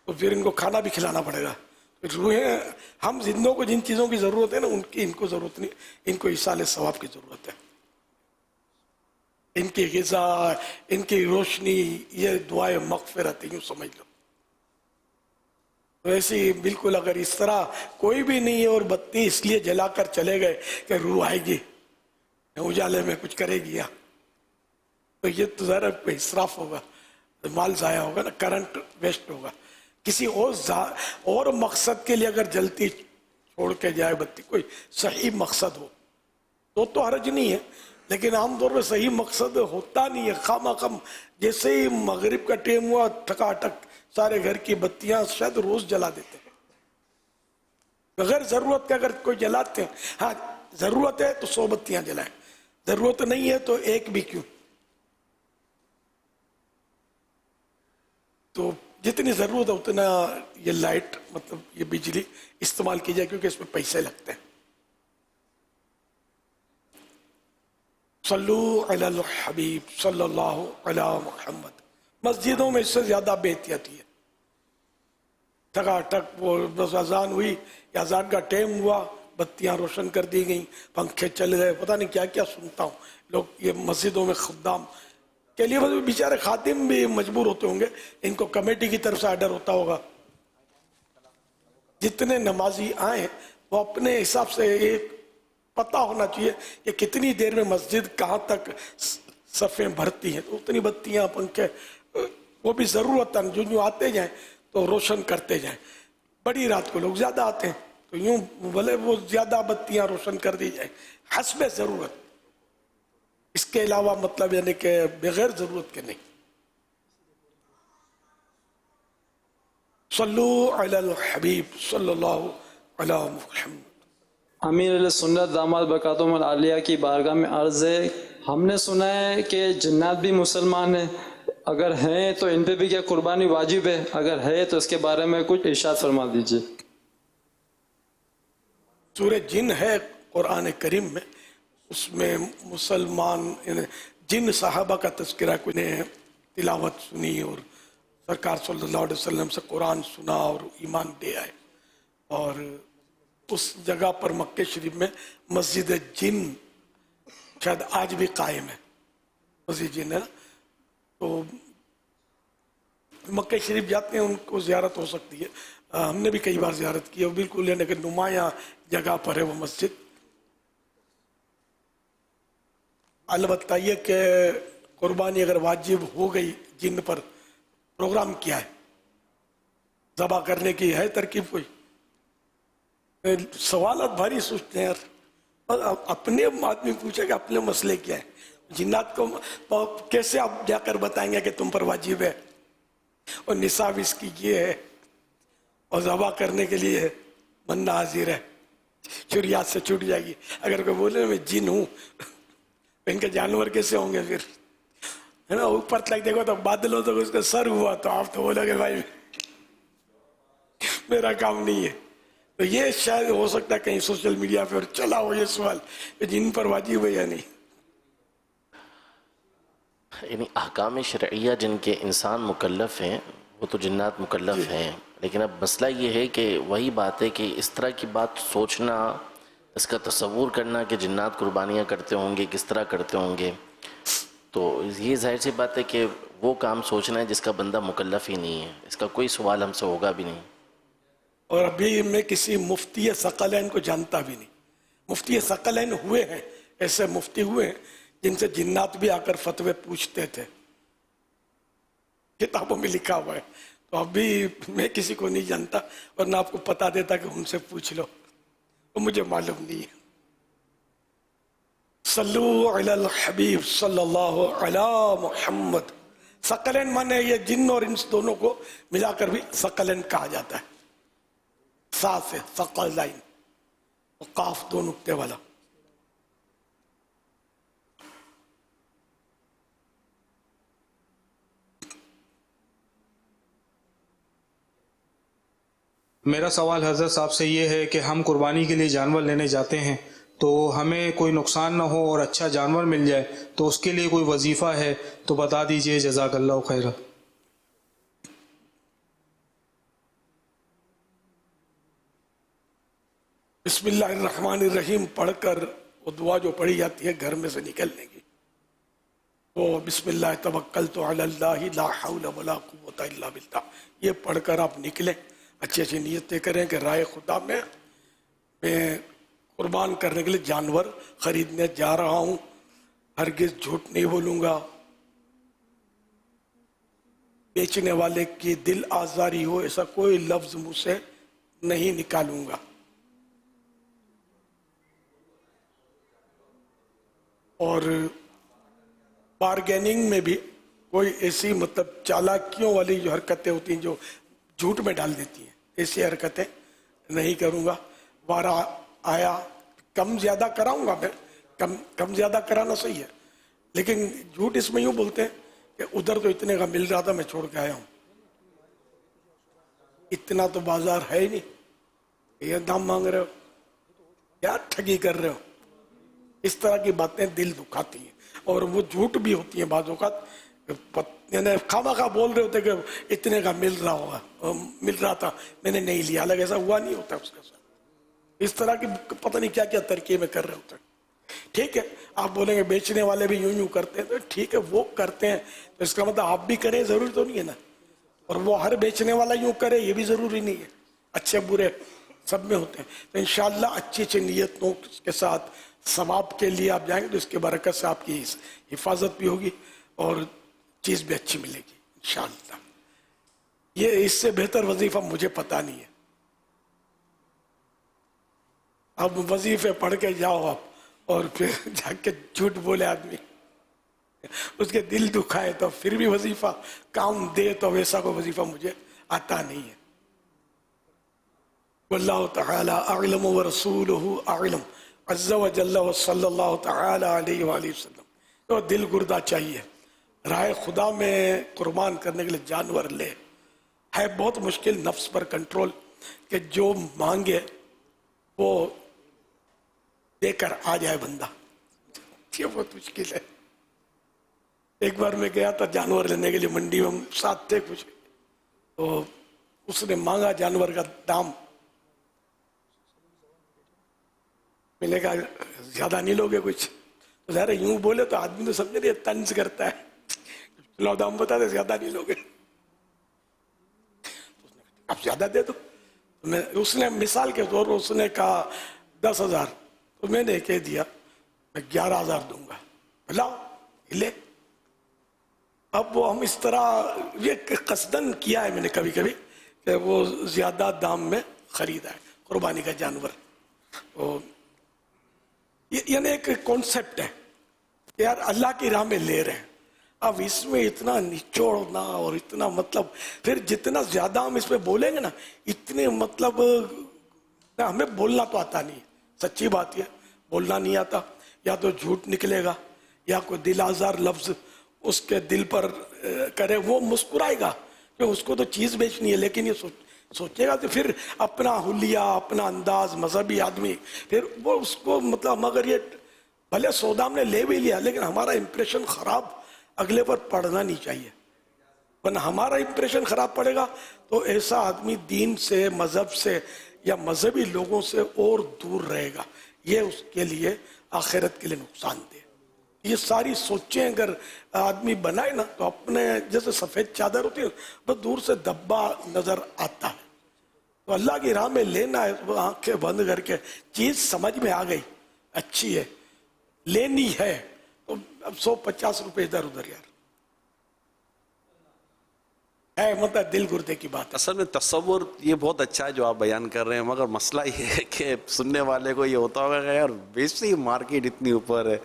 تو پھر ان کو کھانا بھی کھلانا پڑے گا، روحیں ہم زندوں کو جن چیزوں کی ضرورت ہے نا ان کو ضرورت نہیں، ان کو ایصال ثواب کی ضرورت ہے، ان کی غذا، ان کی روشنی، یہ دعائے مغفرت ہے، یوں سمجھ لو۔ ویسے ہی بالکل اگر اس طرح کوئی بھی نہیں ہے اور بتی اس لیے جلا کر چلے گئے کہ روح آئے گی اجالے میں کچھ کرے گی، تو یہ تو ذرا اسراف ہوگا، مال ضائع ہوگا نا، کرنٹ ویسٹ ہوگا۔ کسی اور مقصد کے لیے اگر جلتی چھوڑ کے جائے بتی، کوئی صحیح مقصد ہو تو حرج نہیں ہے، لیکن عام طور پہ صحیح مقصد ہوتا نہیں ہے، خام جیسے ہی مغرب کا ٹائم ہوا ٹھکاٹک سارے گھر کی بتیاں شاید روز جلا دیتے ہیں، بغیر ضرورت کے اگر کوئی جلاتے ہیں، ہاں ضرورت ہے تو 100 بتیاں جلائیں، ضرورت نہیں ہے تو ایک بھی کیوں؟ تو جتنی ضرورت ہے اتنا یہ لائٹ مطلب یہ بجلی استعمال کی جائے، کیونکہ اس میں پیسے لگتے ہیں۔ صلو علی الحبیب صلی اللہ علی محمد۔ مسجدوں میں اس سے زیادہ بے احتیاطی ہے، ٹھک وہ بس اذان ہوئی یا اذان کا ٹائم ہوا، بتیاں روشن کر دی گئیں، پنکھے چل گئے، پتہ نہیں کیا کیا سنتا ہوں لوگ یہ مسجدوں میں خدام کے لیے، بیچارے خادم بھی مجبور ہوتے ہوں گے، ان کو کمیٹی کی طرف سے آرڈر ہوتا ہوگا، جتنے نمازی آئیں وہ اپنے حساب سے ایک پتہ ہونا چاہیے کہ کتنی دیر میں مسجد کہاں تک صفیں بھرتی ہیں، تو اتنی بتیاں پنکھے وہ بھی ضرورت ہے، جو آتے جائیں تو روشن کرتے جائیں۔ بڑی رات کو لوگ زیادہ آتے ہیں تو یوں بھلے وہ زیادہ بتیاں روشن کر دی جائیں حسب ضرورت، اس کے علاوہ مطلب یعنی کہ بغیر ضرورت کے نہیں۔ صلو علی الحبیب صلی اللہ علی محمد۔ امیر علیہ سنت داماد برکاتہم العالیہ کی بارگاہ میں عرض ہے، ہم نے سنا ہے کہ جنات بھی مسلمان ہیں، اگر ہیں تو ان پہ بھی کیا قربانی واجب ہے؟ اگر ہے تو اس کے بارے میں کچھ ارشاد فرما دیجیے۔ سورہ جن ہے قرآن کریم میں، اس میں مسلمان جن صحابہ کا تذکرہ کوئی نے تلاوت سنی اور سرکار صلی اللہ علیہ وسلم سے قرآن سنا اور ایمان لے آئے، اور اس جگہ پر مکہ شریف میں مسجد جن شاید آج بھی قائم ہے، مسجد جن ہے نا، تو مکہ شریف جاتے ہیں ان کو زیارت ہو سکتی ہے، ہم نے بھی کئی بار زیارت کی ہے، بالکل یعنی کہ نمایاں جگہ پر ہے وہ مسجد۔ البتہ یہ کہ قربانی اگر واجب ہو گئی جن پر، پروگرام کیا ہے ذبح کرنے کی، ہے ترکیب کوئی؟ سوالات بھاری سوچتے ہیں یار، اپنے آدمی پوچھے کہ اپنے مسئلے کیا ہے، جنات کو کیسے آپ جا کر بتائیں گے کہ تم پر واجب ہے، اور نصاب اس کی یہ ہے، اور ذبح کرنے کے لیے بندہ حاضر ہے، چوریات سے چھوٹ جائے گی۔ اگر کوئی بولے میں جن ہوں، ان کے جانور کیسے ہوں گے پھر، ہے نا؟ اوپر تک دیکھو تو بادلوں تو اس کا سر ہوا، تو آپ تو بولو کہ بھائی میرا کام نہیں ہے۔ تو یہ شاید ہو سکتا ہے کہیں سوشل میڈیا پہ اور چلا ہو یہ سوال کہ جن پر واجب ہے یا نہیں۔ یعنی احکام شرعیہ جن کے انسان مکلف ہیں وہ تو جنات مکلف ہیں، لیکن اب مسئلہ یہ ہے کہ وہی بات ہے کہ اس طرح کی بات سوچنا، اس کا تصور کرنا کہ جنات قربانیاں کرتے ہوں گے، کس طرح کرتے ہوں گے، تو یہ ظاہر سی بات ہے کہ وہ کام سوچنا ہے جس کا بندہ مکلف ہی نہیں ہے، اس کا کوئی سوال ہم سے ہوگا بھی نہیں۔ اور ابھی میں کسی مفتی ثقلین کو جانتا بھی نہیں۔ مفتی ثقلین ہوئے ہیں، ایسے مفتی ہوئے ہیں جن سے جنات بھی آ کر فتوے پوچھتے تھے، کتابوں میں لکھا ہوا ہے۔ تو ابھی میں کسی کو نہیں جانتا اور نہ آپ کو پتا دیتا کہ ان سے پوچھ لو، تو مجھے معلوم نہیں ہے۔ صلو علی الحبیب صلی اللہ علی محمد۔ ثقلین مانے یہ جن اور انس دونوں کو ملا کر بھی ثقلین کہا جاتا ہے، سا سے ثقلین، قاف دو نقطے والا۔ میرا سوال حضرت صاحب سے یہ ہے کہ ہم قربانی کے لیے جانور لینے جاتے ہیں تو ہمیں کوئی نقصان نہ ہو اور اچھا جانور مل جائے، تو اس کے لیے کوئی وظیفہ ہے تو بتا دیجئے، جزاک اللہ خیر۔ بسم اللہ الرحمن الرحیم پڑھ کر وہ دعا جو پڑھی جاتی ہے گھر میں سے نکلنے کی، وہ بسم اللہ توکلت علی اللہ لا حول ولا قوت الا باللہ، یہ پڑھ کر آپ نکلیں، اچھی اچھی نیتیں کریں کہ رائے خدا میں قربان کرنے کے لیے جانور خریدنے جا رہا ہوں، ہرگز جھوٹ نہیں بولوں گا، بیچنے والے کی دل آزاری ہو ایسا کوئی لفظ منہ سے نہیں نکالوں گا، اور بارگیننگ میں بھی کوئی ایسی مطلب چالاکیوں والی جو حرکتیں ہوتی ہیں جو جھوٹ میں ڈال دیتی ہیں، ایسی حرکتیں نہیں کروں گا۔ وارا آیا کم زیادہ کراؤں گا، میں کم زیادہ کرانا صحیح ہے، لیکن جھوٹ اس میں یوں بولتے ہیں کہ ادھر تو اتنے کا مل رہا تھا میں چھوڑ کے آیا ہوں، اتنا تو بازار ہے ہی نہیں، یہ دام مانگ رہے ہو، کیا ٹھگی کر رہے ہو، اس طرح کی باتیں دل دکھاتی ہیں، اور وہ جھوٹ بھی ہوتی ہیں بعض اوقات، یعنی خواہ بول رہے ہوتے کہ اتنے کا مل رہا تھا میں نے نہیں لیا، الگ ایسا ہوا نہیں ہوتا اس کے ساتھ، اس طرح کی پتہ نہیں کیا کیا ترکیبیں کر رہے ہوتے ہیں۔ ٹھیک ہے، آپ بولیں گے بیچنے والے بھی یوں کرتے ہیں، تو ٹھیک ہے وہ کرتے ہیں تو اس کا مطلب آپ بھی کریں ضروری تو نہیں ہے نا، اور وہ ہر بیچنے والا یوں کرے یہ بھی ضروری نہیں ہے، اچھے برے سب میں ہوتے ہیں۔ تو انشاءاللہ اچھی اچھی نیتوں کے ساتھ ثواب کے لیے آپ جائیں گے تو اس کے برکت سے آپ کی حفاظت بھی ہوگی اور چیز بھی اچھی ملے گی انشاءاللہ۔ یہ اس سے بہتر وظیفہ مجھے پتا نہیں ہے۔ اب وظیفے پڑھ کے جاؤ آپ اور پھر جا کے جھوٹ بولے آدمی، اس کے دل دکھائے تو پھر بھی وظیفہ کام دے، تو ویسا کوئی وظیفہ مجھے آتا نہیں ہے۔ واللہ تعالی اعلم ورسولہ اعلم عز و جل و صلی اللہ تعالی علیہ وآلہ وسلم۔ تو دل گردہ چاہیے، رائے خدا میں قربان کرنے کے لیے جانور لے، ہے بہت مشکل نفس پر کنٹرول، کہ جو مانگے وہ دے کر آ جائے بندہ، یہ بہت مشکل ہے۔ ایک بار میں گیا تھا جانور لینے کے لیے، منڈی میں ہم ساتھ تھے کچھ، تو اس نے مانگا جانور کا دام، میں نے کہا زیادہ نہیں لوگے کچھ، تو ظاہر یوں بولے تو آدمی تو سمجھے نہیں، طنز کرتا ہے، چلو دام بتا دے زیادہ نہیں لوگے، اب زیادہ دے دو۔ اس نے مثال کے طور پر اس نے کہا 10,000، تو میں نے کہہ دیا میں 11,000 دوں گا، لاؤ لے۔ اب وہ ہم اس طرح یہ قصدن کیا ہے میں نے کبھی کبھی کہ وہ زیادہ دام میں خریدا ہے قربانی کا جانور، یعنی ایک کانسیپٹ ہے کہ یار اللہ کی راہ میں لے رہے ہیں، اب اس میں اتنا نچوڑنا اور اتنا مطلب پھر جتنا زیادہ ہم اس پہ بولیں گے نا اتنے مطلب ہمیں بولنا تو آتا نہیں، سچی بات یہ بولنا نہیں آتا، یا تو جھوٹ نکلے گا یا کوئی دل آزار لفظ اس کے دل پر کرے، وہ مسکرائے گا کہ اس کو تو چیز بیچنی ہے، لیکن یہ سوچے گا تو پھر اپنا حلیہ اپنا انداز مذہبی آدمی، پھر وہ اس کو مطلب مگر یہ بھلے سودا ہم نے لے بھی لیا لیکن ہمارا امپریشن خراب اگلے پر پڑنا نہیں چاہیے، ورنہ ہمارا امپریشن خراب پڑے گا تو ایسا آدمی دین سے، مذہب سے یا مذہبی لوگوں سے اور دور رہے گا. یہ اس کے لیے آخرت کے لیے نقصان دہ. یہ ساری سوچیں اگر آدمی بنائے نا تو اپنے جیسے سفید چادر ہوتی ہے بس دور سے دبا نظر آتا ہے. تو اللہ کی راہ میں لینا ہے تو آنکھیں بند کر کے چیز سمجھ میں آ گئی اچھی ہے لینی ہے تو اب 150 روپے ادھر ادھر یار ہے مطلب دل گردے کی بات ہے. اصل میں تصور یہ بہت اچھا ہے جو آپ بیان کر رہے ہیں، مگر مسئلہ یہ ہے کہ سننے والے کو یہ ہوتا ہوگا کہ یار ویسے ہی مارکیٹ اتنی اوپر ہے،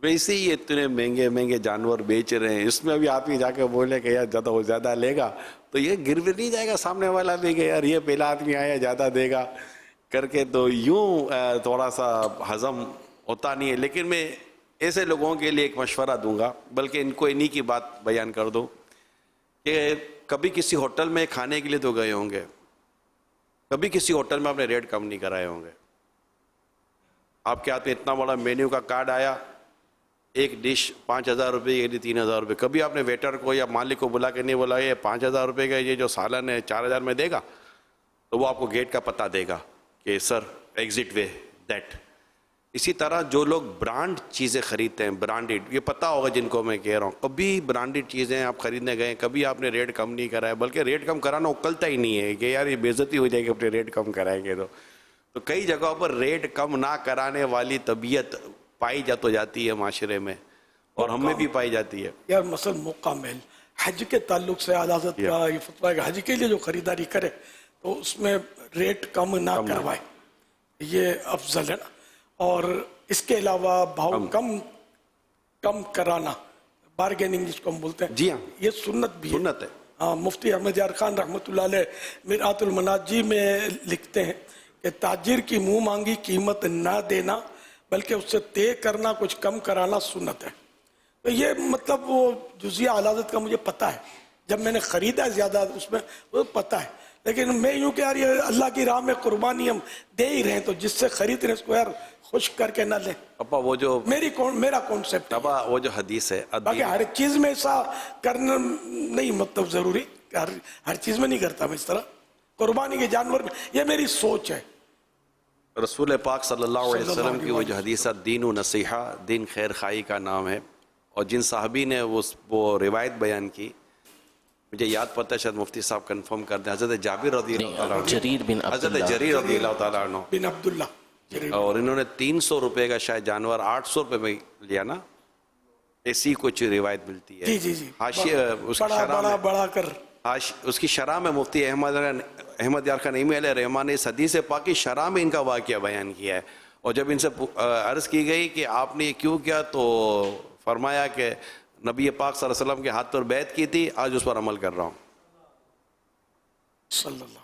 ویسے ہی اتنے مہنگے مہنگے جانور بیچ رہے ہیں، اس میں ابھی آدمی جا کے بولے کہ یار زیادہ لے گا تو یہ گر بھی نہیں جائے گا سامنے والا بھی کہ یار یہ پہلا آدمی آیا زیادہ دے گا کر کے، تو یوں تھوڑا سا ہضم ہوتا نہیں ہے. لیکن میں ایسے لوگوں کے لیے ایک مشورہ دوں گا، بلکہ ان کو انہی کی بات بیان کر دوں کہ کبھی کسی ہوٹل میں کھانے کے لیے تو گئے ہوں گے، کبھی کسی ہوٹل میں آپ نے ریٹ کم نہیں کرائے ہوں گے. آپ کے ہاتھ میں اتنا بڑا مینیو کا کارڈ آیا، ایک ڈش 5,000 روپے یا 3,000 روپے، کبھی آپ نے ویٹر کو یا مالک کو بلا کے نہیں بولا یہ 5,000 روپے کا یہ جو سالن ہے 4,000 میں دے گا؟ تو وہ آپ کو گیٹ کا پتہ دے گا کہ سر ایگزٹ وے دیٹ. اسی طرح جو لوگ برانڈ چیزیں خریدتے ہیں، برانڈیڈ، یہ پتہ ہوگا جن کو میں کہہ رہا ہوں، کبھی برانڈیڈ چیزیں آپ خریدنے گئے کبھی آپ نے ریٹ کم نہیں کرایا، بلکہ ریٹ کم کرانا اکلتا ہی نہیں ہے کہ یار یہ بے عزتی ہو جائے گی اپنے ریٹ کم کرائیں گے تو کئی جگہوں پر ریٹ کم نہ کرانے والی طبیعت پائی جاتی ہے معاشرے میں، اور ہم میں بھی پائی جاتی ہے. یار مثلا موقع مل حج کے تعلق سے اعلیٰ حضرت کا یہ فتویٰ ہے کہ حج کے لیے جو خریداری کرے تو اس میں ریٹ کم نہ کروائے، یہ افضل ہے نا. اور اس کے علاوہ بھاؤ کم کرانا، بارگیننگ جس کو ہم بولتے ہیں، جی ہاں یہ سنت بھی سنت ہے. ہاں مفتی احمد یار خان رحمۃ اللہ علیہ مرآت المناجی میں لکھتے ہیں کہ تاجر کی منہ مانگی قیمت نہ دینا بلکہ اس سے طے کرنا، کچھ کم کرانا سنت ہے. تو یہ مطلب وہ جزیہ اعلیٰ حضرت کا مجھے پتہ ہے، جب میں نے خریدا زیادہ اس میں وہ پتہ ہے. لیکن میں یوں کہ یار یہ اللہ کی راہ میں قربانی ہم دے ہی رہے ہیں تو جس سے خرید رہے ہیں اس کو یار خوش کر کے نہ لیں. ابا وہ جو میرا کانسیپٹ ابا وہ جو حدیث ہے، باقی ہر چیز میں ایسا کرنا نہیں مطلب ضروری، ہر چیز میں نہیں کرتا میں اس طرح. قربانی کے جانور میں یہ میری سوچ ہے. رسول پاک صلی اللہ علیہ وسلم کی وہ جو حدیث ہے، دین و نصیحہ، دین خیر خواہی کا نام ہے، اور جن صحابی نے وہ روایت بیان کی، مجھے یاد پتہ ہے شاید مفتی صاحب کنفرم کر دیں، حضرت جابر رضی اللہ تعالیٰ عنہ، حضرت جریر رضی اللہ تعالیٰ عنہ بن عبداللہ، اور انہوں نے 300 روپے کا شاید جانور 800 روپے میں لیا نا، ایسی کچھ روایت ملتی ہے. جی بڑا کر اس کی شرح میں مفتی احمد یار خان نعیمی علیہ رحمٰن نے اس حدیث پاک کی شرح میں ان کا واقعہ بیان کیا ہے. اور جب ان سے عرض کی گئی کہ آپ نے یہ کیوں کیا تو فرمایا کہ نبی پاک صلی اللہ علیہ وسلم کے ہاتھ پر بیعت کی تھی، آج اس پر عمل کر رہا ہوں. صلی اللہ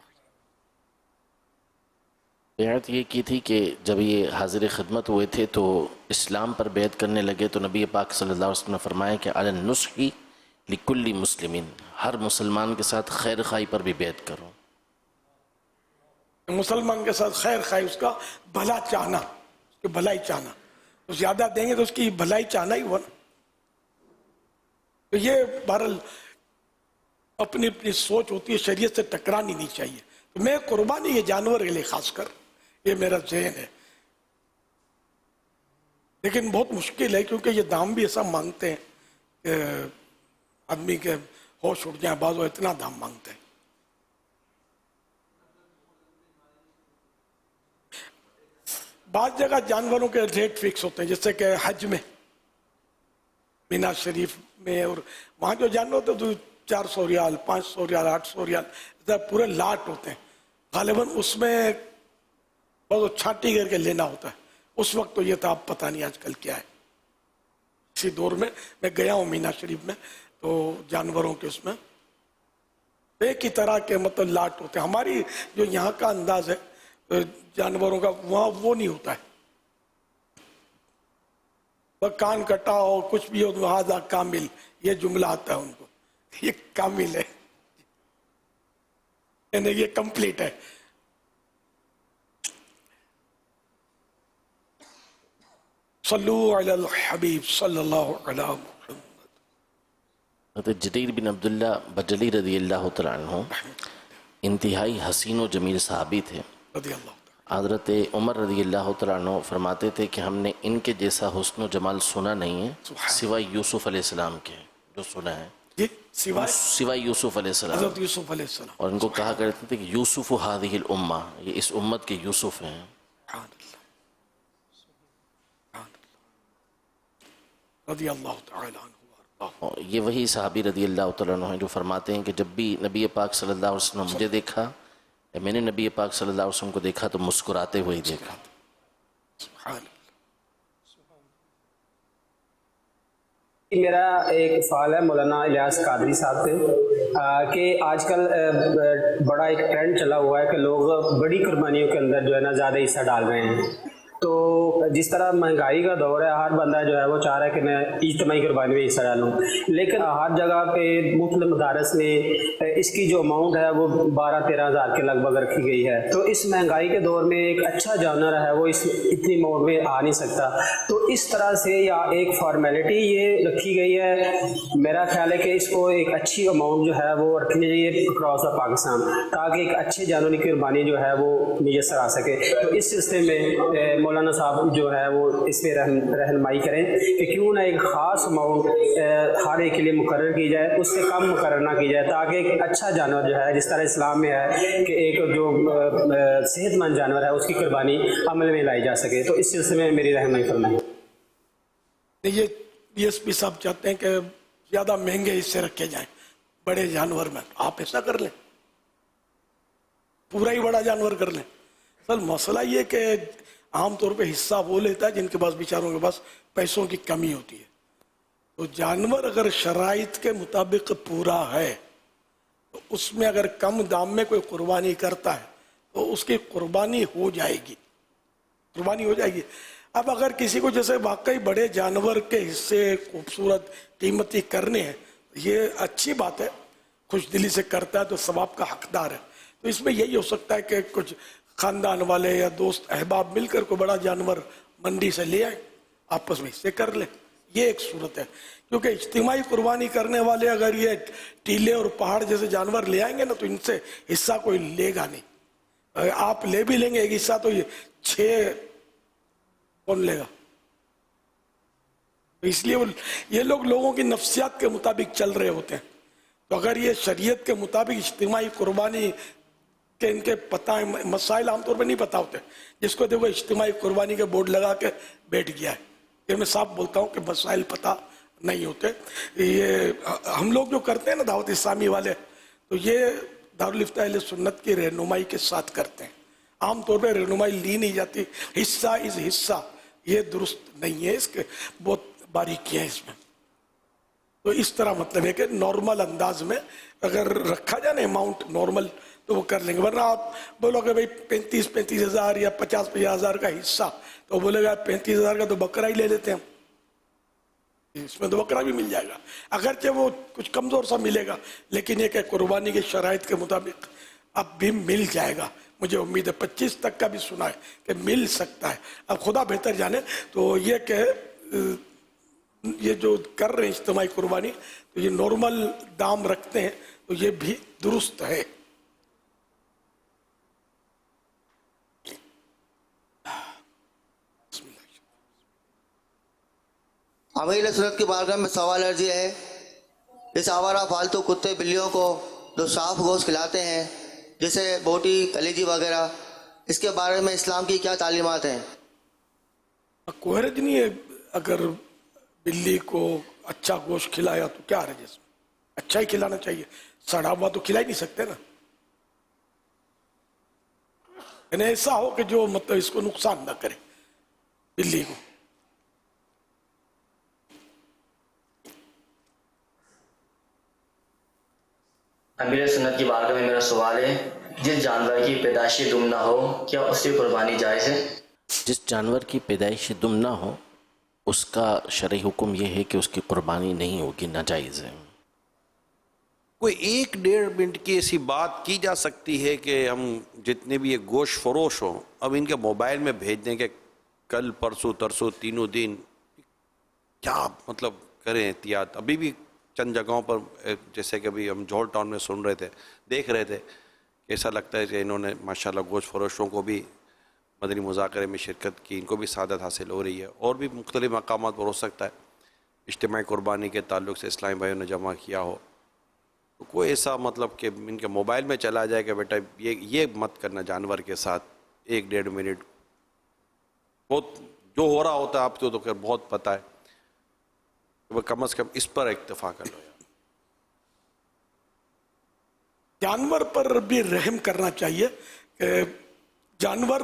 بیعت یہ کی تھی کہ جب یہ حاضر خدمت ہوئے تھے تو اسلام پر بیعت کرنے لگے تو نبی پاک صلی اللہ علیہ وسلم نے فرمایا کہ علی النصح لکل مسلمین، ہر مسلمان کے ساتھ خیر خواہی پر بھی بیعت کرو. مسلمان کے ساتھ خیر خواہی، اس کا بھلا چاہنا، اس کی بھلائی چاہنا، تو زیادہ دیں گے تو اس کی بھلائی چاہنا ہی ہوا نا. تو یہ بہرحال اپنی اپنی سوچ ہوتی ہے، شریعت سے ٹکرانی نہیں چاہیے. تو میں قربانی کے جانور کے لیے خاص کر یہ میرا ذہن ہے، لیکن بہت مشکل ہے کیونکہ یہ دام بھی ایسا مانگتے ہیں کہ آدمی کے ہوش اٹھ جائیں، بعض وہ اتنا دام مانگتے ہیں. بعض جگہ جانوروں کے ریٹ فکس ہوتے ہیں، جیسے کہ حج میں، مینا شریف میں، اور وہاں جو جانور ہوتے ہیں تو 400 ریال، 500 ریال، 800 ریال پورے لاٹ ہوتے ہیں. غالباً اس میں بہت چھانٹی کر کے لینا ہوتا ہے. اس وقت تو یہ تھا، اب پتہ نہیں آج کل کیا ہے. اسی دور میں گیا ہوں مینا شریف میں، تو جانوروں کے اس میں ایک ہی طرح کے مطلب لاٹ ہوتے ہیں. ہماری جو یہاں کا انداز ہے جانوروں کا، وہاں وہ نہیں ہوتا ہے. کان کٹا ہو کچھ بھی ہو تو ہاذا کامل، یہ جملہ آتا ہے ان کو، یہ کامل ہے، یعنی یہ کمپلیٹ ہے. صلو علی الحبیب صلی اللہ علیہ وسلم. حضرت جریر بن عبداللہ بجلی رضی اللہ تعالیٰ عنہ انتہائی حسین و جمیل صحابی تھے. رضی اللہ تعالیٰ. حضرت عمر رضی اللہ تعالیٰ عنہ فرماتے تھے کہ ہم نے ان کے جیسا حسن و جمال سنا نہیں ہے سوائے یوسف علیہ السلام کے، جو سنا ہے جی سوائے یوسف علیہ السلام. حضرت یوسف علیہ السلام. اور ان کو کہا کرتے تھے کہ یوسف هذه الامہ، یہ اس امت کے یوسف ہیں. رضی اللہ تعالیٰ عنہ. اور یہ وہی صحابی رضی اللہ تعالیٰ عنہ ہیں جو فرماتے ہیں کہ جب بھی نبی پاک صلی اللہ علیہ وسلم مجھے دیکھا، میں نے نبی پاک صلی اللہ علیہ وسلم کو دیکھا تو مسکراتے ہوئے دیکھا. میرا ایک سوال ہے مولانا الیاس قادری صاحب سے کہ آج کل بڑا ایک ٹرینڈ چلا ہوا ہے کہ لوگ بڑی قربانیوں کے اندر جو ہے نا زیادہ حصہ ڈال رہے ہیں. تو جس طرح مہنگائی کا دور ہے، ہر بندہ جو ہے وہ چاہ رہا ہے کہ میں اجتماعی قربانی میں حصہ ڈالوں، لیکن ہر جگہ پہ مختلف مدارس میں اس کی جو اماؤنٹ ہے وہ 12-13 ہزار کے لگ بھگ رکھی گئی ہے. تو اس مہنگائی کے دور میں ایک اچھا جانور ہے وہ اس اتنی اماؤنٹ میں آ نہیں سکتا. تو اس طرح سے یا ایک فارمیلٹی یہ رکھی گئی ہے، میرا خیال ہے کہ اس کو ایک اچھی اماؤنٹ جو ہے وہ رکھنی چاہیے اکراس دا پاکستان، تاکہ ایک اچھے جانور کی قربانی جو ہے وہ میسر آ سکے. تو اس سلسلے میں مولانا صاحب جو ہے وہ اس پہ رہنمائی کریں کہ کیوں نہ ایک خاص اماؤنٹ ہر ایک کے لیے مقرر کی جائے، اس سے کم مقرر نہ کی جائے، تاکہ ایک اچھا جانور جو ہے جس طرح اسلام میں ہے کہ ایک جو صحت مند جانور ہے اس کی قربانی عمل میں لائی جا سکے. تو اس سلسلے میں میری رہنمائی فرمائیں. یہ ڈی ایس پی صاحب چاہتے ہیں کہ زیادہ مہنگے حصے رکھے جائیں بڑے جانور میں. آپ ایسا کر لیں، پورا ہی بڑا جانور کر لیں. سر مسئلہ یہ کہ عام طور پہ حصہ وہ لیتا ہے جن کے پاس بیچاروں کے پاس پیسوں کی کمی ہوتی ہے. تو جانور اگر شرائط کے مطابق پورا ہے تو اس میں اگر کم دام میں کوئی قربانی کرتا ہے تو اس کی قربانی ہو جائے گی. اب اگر کسی کو جیسے واقعی بڑے جانور کے حصے خوبصورت قیمتی کرنے ہیں، یہ اچھی بات ہے، خوش دلی سے کرتا ہے تو ثواب کا حقدار ہے. تو اس میں یہی ہو سکتا ہے کہ کچھ خاندان والے یا دوست احباب مل کر کوئی بڑا جانور منڈی سے لے آئیں، آپس میں حصے کر لیں. یہ ایک صورت ہے. کیونکہ اجتماعی قربانی کرنے والے اگر یہ ٹیلے اور پہاڑ جیسے جانور لے آئیں گے نا تو ان سے حصہ کوئی لے گا نہیں. آپ لے بھی لیں گے ایک حصہ تو یہ 6 کون لے گا؟ اس لیے یہ لوگوں کی نفسیات کے مطابق چل رہے ہوتے ہیں. تو اگر یہ شریعت کے مطابق اجتماعی قربانی کہ ان کے پتہ مسائل عام طور پہ نہیں پتہ ہوتے. جس کو دیکھو اجتماعی قربانی کے بورڈ لگا کے بیٹھ گیا ہے. یہ میں صاحب بولتا ہوں کہ مسائل پتہ نہیں ہوتے. یہ ہم لوگ جو کرتے ہیں نا دعوت اسلامی والے، تو یہ دارالفتہ اہل سنت کی رہنمائی کے ساتھ کرتے ہیں. عام طور پہ رہنمائی لی نہیں جاتی، حصہ از حصہ، یہ درست نہیں ہے. اس کے بہت باریکیاں ہیں اس میں. تو اس طرح مطلب ہے کہ نارمل انداز میں اگر رکھا جائے نا اماؤنٹ نارمل تو وہ کر لیں گے. ورنہ آپ بولو کہ بھائی 35 ہزار یا 50 ہزار کا حصہ، تو بولے گا 35 ہزار کا تو بکرا ہی لے لیتے ہیں. اس میں تو بکرا بھی مل جائے گا، اگرچہ وہ کچھ کمزور سا ملے گا، لیکن یہ کہ قربانی کے شرائط کے مطابق اب بھی مل جائے گا. مجھے امید ہے 25 تک کا بھی سنا ہے کہ مل سکتا ہے. اب خدا بہتر جانے. تو یہ کہ یہ جو کر رہے ہیں اجتماعی قربانی، تو یہ نارمل دام رکھتے ہیں، تو یہ بھی درست ہے. امیر سنت کی بارگاہ میں سوال عرض یہ ہے، اس آوارہ فالتو کتے بلیوں کو جو صاف گوشت کھلاتے ہیں جیسے بوٹی کلیجی وغیرہ، اس کے بارے میں اسلام کی کیا تعلیمات ہیں؟ کوئی حرج نہیں ہے اگر بلی کو اچھا گوشت کھلایا تو کیا حرج ہے اس میں؟ اچھا ہی کھلانا چاہیے. سڑا ہوا تو کھلا ہی نہیں سکتے نا. یعنی ایسا ہو کہ جو مطلب اس کو نقصان نہ کرے بلی کو. امیر سنت کی بارگاہ میں میرا سوال ہے، جس جانور کی پیدائشی دم نہ ہو کیا اس کی قربانی جائز ہے؟ جس جانور کی پیدائشی دم نہ ہو اس کا شرعی حکم یہ ہے کہ اس کی قربانی نہیں ہوگی، ناجائز ہے. کوئی 1-1.5 منٹ کی ایسی بات کی جا سکتی ہے کہ ہم جتنے بھی یہ گوشت فروش ہوں اب ان کے موبائل میں بھیج دیں کہ کل پرسوں ترسوں تینوں دن، کیا مطلب کریں احتیاط؟ ابھی بھی چند جگہوں پر جیسے کہ ابھی ہم جوہر ٹاؤن میں سن رہے تھے، دیکھ رہے تھے، ایسا لگتا ہے کہ انہوں نے ماشاءاللہ گوشت فروشوں کو بھی مدنی مذاکرے میں شرکت کی، ان کو بھی سعادت حاصل ہو رہی ہے، اور بھی مختلف مقامات پر ہو سکتا ہے اجتماعی قربانی کے تعلق سے اسلامی بھائیوں نے جمع کیا ہو، تو کوئی ایسا مطلب کہ ان کے موبائل میں چلا جائے کہ بیٹا یہ مت کرنا جانور کے ساتھ 1-1.5 منٹ، بہت جو ہو رہا ہوتا ہے آپ کو تو خیر بہت پتہ ہے، وہ کم از کم اس پر اکتفا کر لو. جانور پر بھی رحم کرنا چاہیے کہ جانور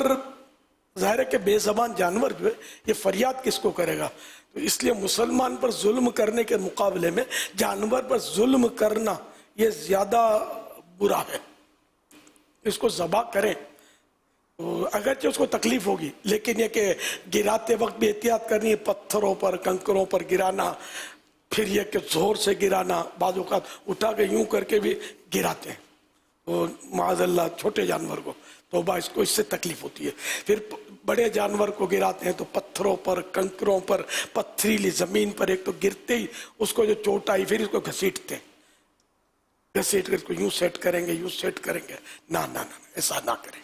ظاہر ہے کہ بے زبان جانور جو ہے یہ فریاد کس کو کرے گا، تو اس لیے مسلمان پر ظلم کرنے کے مقابلے میں جانور پر ظلم کرنا یہ زیادہ برا ہے. اس کو ذبح کریں تو اگرچہ اس کو تکلیف ہوگی، لیکن یہ کہ گراتے وقت بھی احتیاط کرنی ہے، پتھروں پر کنکروں پر گرانا، پھر یہ کہ زور سے گرانا، بعض اوقات اٹھا کے یوں کر کے بھی گراتے ہیں تو معاذ اللہ چھوٹے جانور کو توبہ، اس کو اس سے تکلیف ہوتی ہے. پھر بڑے جانور کو گراتے ہیں تو پتھروں پر کنکروں پر پتھریلی زمین پر ایک تو گرتے ہی اس کو جو چوٹ آئی پھر اس کو گھسیٹتے ہیں، گھسیٹ کر اس کو یوں سیٹ کریں گے، یوں سیٹ کریں گے، نہ ایسا نہ کریں.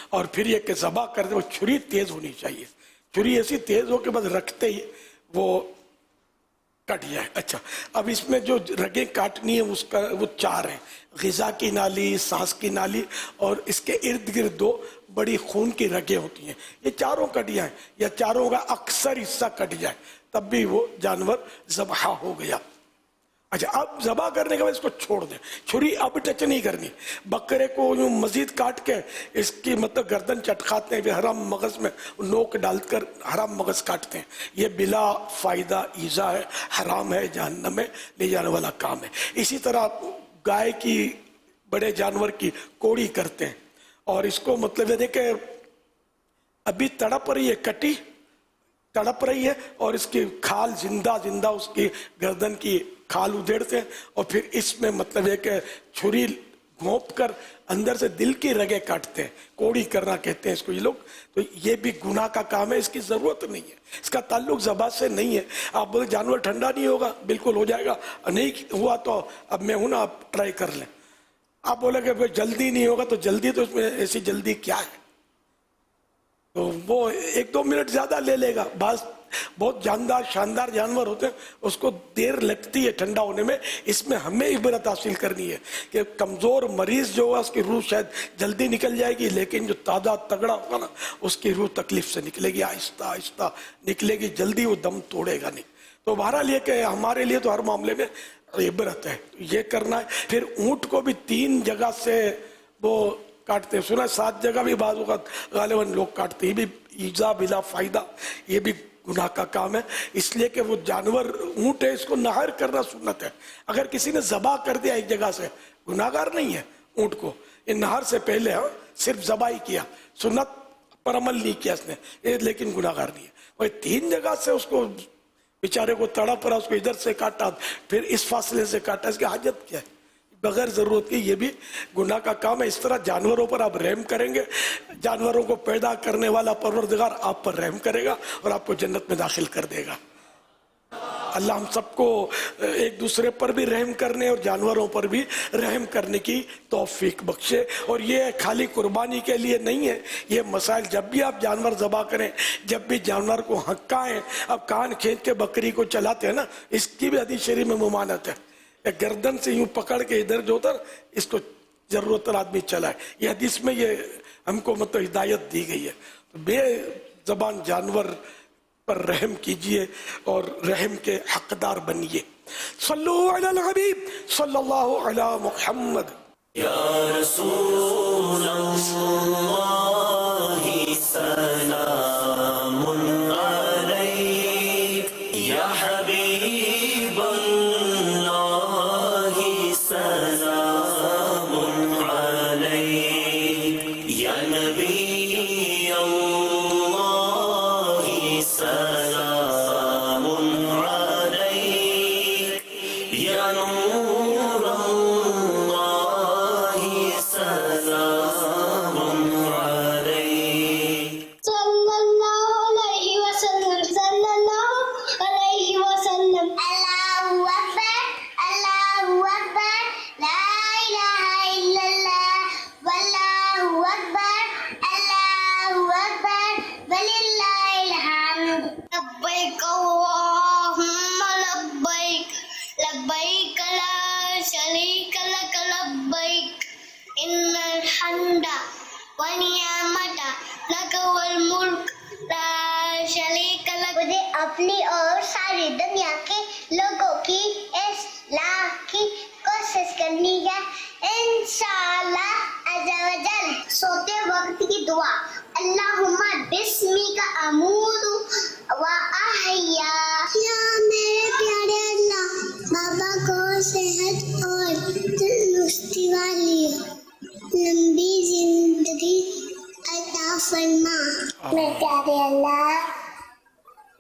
اور پھر یہ کہ ذبح کرتے وہ چھری تیز ہونی چاہیے، چھری ایسی تیز ہو کہ بس رکھتے ہی وہ کٹ جائے. اچھا اب اس میں جو رگیں کاٹنی ہے اس کا وہ 4 ہیں، غذا کی نالی، سانس کی نالی، اور اس کے ارد گرد 2 بڑی خون کی رگیں ہوتی ہیں. یہ چاروں کٹ جائیں یا چاروں کا اکثر حصہ کٹ جائے تب بھی وہ جانور ذبح ہو گیا. اچھا اب ذبح کرنے کے بعد اس کو چھوڑ دیں، چھری اب ٹچ نہیں کرنی. بکرے کو یوں مزید کاٹ کے اس کی مطلب گردن چٹکاتے ہیں، پھر حرام مغز میں نوک ڈال کر حرام مغز کاٹتے ہیں، یہ بلا فائدہ ایذا ہے، حرام ہے، جہنم میں لے جانے والا کام ہے. اسی طرح گائے کی، بڑے جانور کی کوڑی کرتے ہیں، اور اس کو مطلب یہ دیکھیں ابھی تڑپ رہی ہے، کٹی تڑپ رہی ہے اور اس کی کھال زندہ اس کی گردن کی کھال ادھیڑتے ہیں، اور پھر اس میں مطلب ہے کہ چھری گھونپ کر اندر سے دل کی رگیں کاٹتے ہیں، کوڑی کرنا کہتے ہیں اس کو یہ لوگ. تو یہ بھی گناہ کا کام ہے، اس کی ضرورت نہیں ہے، اس کا تعلق ذبح سے نہیں ہے. آپ بولے جانور ٹھنڈا نہیں ہوگا، بالکل ہو جائے گا، نہیں ہوا تو اب میں ہوں نا، آپ ٹرائی کر لیں. آپ بولے کہ جلدی نہیں ہوگا، تو جلدی تو اس میں ایسی جلدی کیا ہے، تو وہ 1-2 منٹ زیادہ لے لے گا. بعض بہت شاندار جانور ہوتے ہیں اس کو دیر لگتی ہے ٹھنڈا ہونے میں. اس میں ہمیں عبرت حاصل کرنی ہے کہ کمزور مریض جو ہوگا اس کی روح شاید جلدی نکل جائے گی، لیکن جو تازہ تگڑا ہوگا نا اس کی روح تکلیف سے نکلے گی، آہستہ آہستہ نکلے گی، جلدی وہ دم توڑے گا نہیں. تو بہرحال یہ کہ ہمارے لیے تو ہر معاملے میں عبرت ہے، یہ کرنا ہے. پھر اونٹ کو بھی 3 جگہ سے وہ کاٹتے ہیں، سنا 7 جگہ بھی بعض اوقات غالباً لوگ کاٹتے ہیں، یہ بھی ایذا بلا فائدہ، یہ بھی گناہ کا کام ہے. اس لیے کہ وہ جانور اونٹ ہے، اس کو نہر کرنا سنت ہے. اگر کسی نے ذبح کر دیا ایک جگہ سے، گناہگار نہیں ہے اونٹ کو، یہ نہر سے پہلے صرف ذبح ہی کیا، سنت پر عمل نہیں کیا اس نے، لیکن گناہگار نہیں ہے. اور 3 جگہ سے اس کو بیچارے کو تڑپ رہا، اس کو ادھر سے کاٹا، پھر اس فاصلے سے کاٹا، اس کی حاجت کیا ہے؟ بغیر ضرورت کی یہ بھی گناہ کا کام ہے. اس طرح جانوروں پر آپ رحم کریں گے، جانوروں کو پیدا کرنے والا پروردگار آپ پر رحم کرے گا اور آپ کو جنت میں داخل کر دے گا. اللہ ہم سب کو ایک دوسرے پر بھی رحم کرنے اور جانوروں پر بھی رحم کرنے کی توفیق بخشے. اور یہ خالی قربانی کے لیے نہیں ہے، یہ مسائل جب بھی آپ جانور ذبح کریں، جب بھی جانور کو ہکائیں، اب کان کھینچ کے بکری کو چلاتے ہیں نا، اس کی بھی حدیث شریف میں ممانعت ہے. گردن سے یوں پکڑ کے ادھر جو ہوتا اس کو ضرورت پر آدمی چلائے، یہ حدیث میں یہ ہم کو مطلب ہدایت دی گئی ہے. بے زبان جانور پر رحم کیجئے اور رحم کے حقدار بنیے. صلو علی الحبیب صلی اللہ علی محمد. یا رسول اللہ سلام علیک، یا حبیب اللہ سلام علیک، یا نبی اللہ سلام علیک، یا نور اللہ سلام علیک. صلی اللہ علیہ وسلم، صلی اللہ علیہ اپنی اور ساری دنیا کے لوگوں کی اصلاح کی کوشش کرنی ہے انشاءاللہ عز و جل. سوتے وقت کی دعا اللہم بسمی کا امود و احیا. یا میرے پیارے اللہ بابا کو صحت اور تندرستی والی لمبی زندگی عطا فرما. میرے پیارے اللہ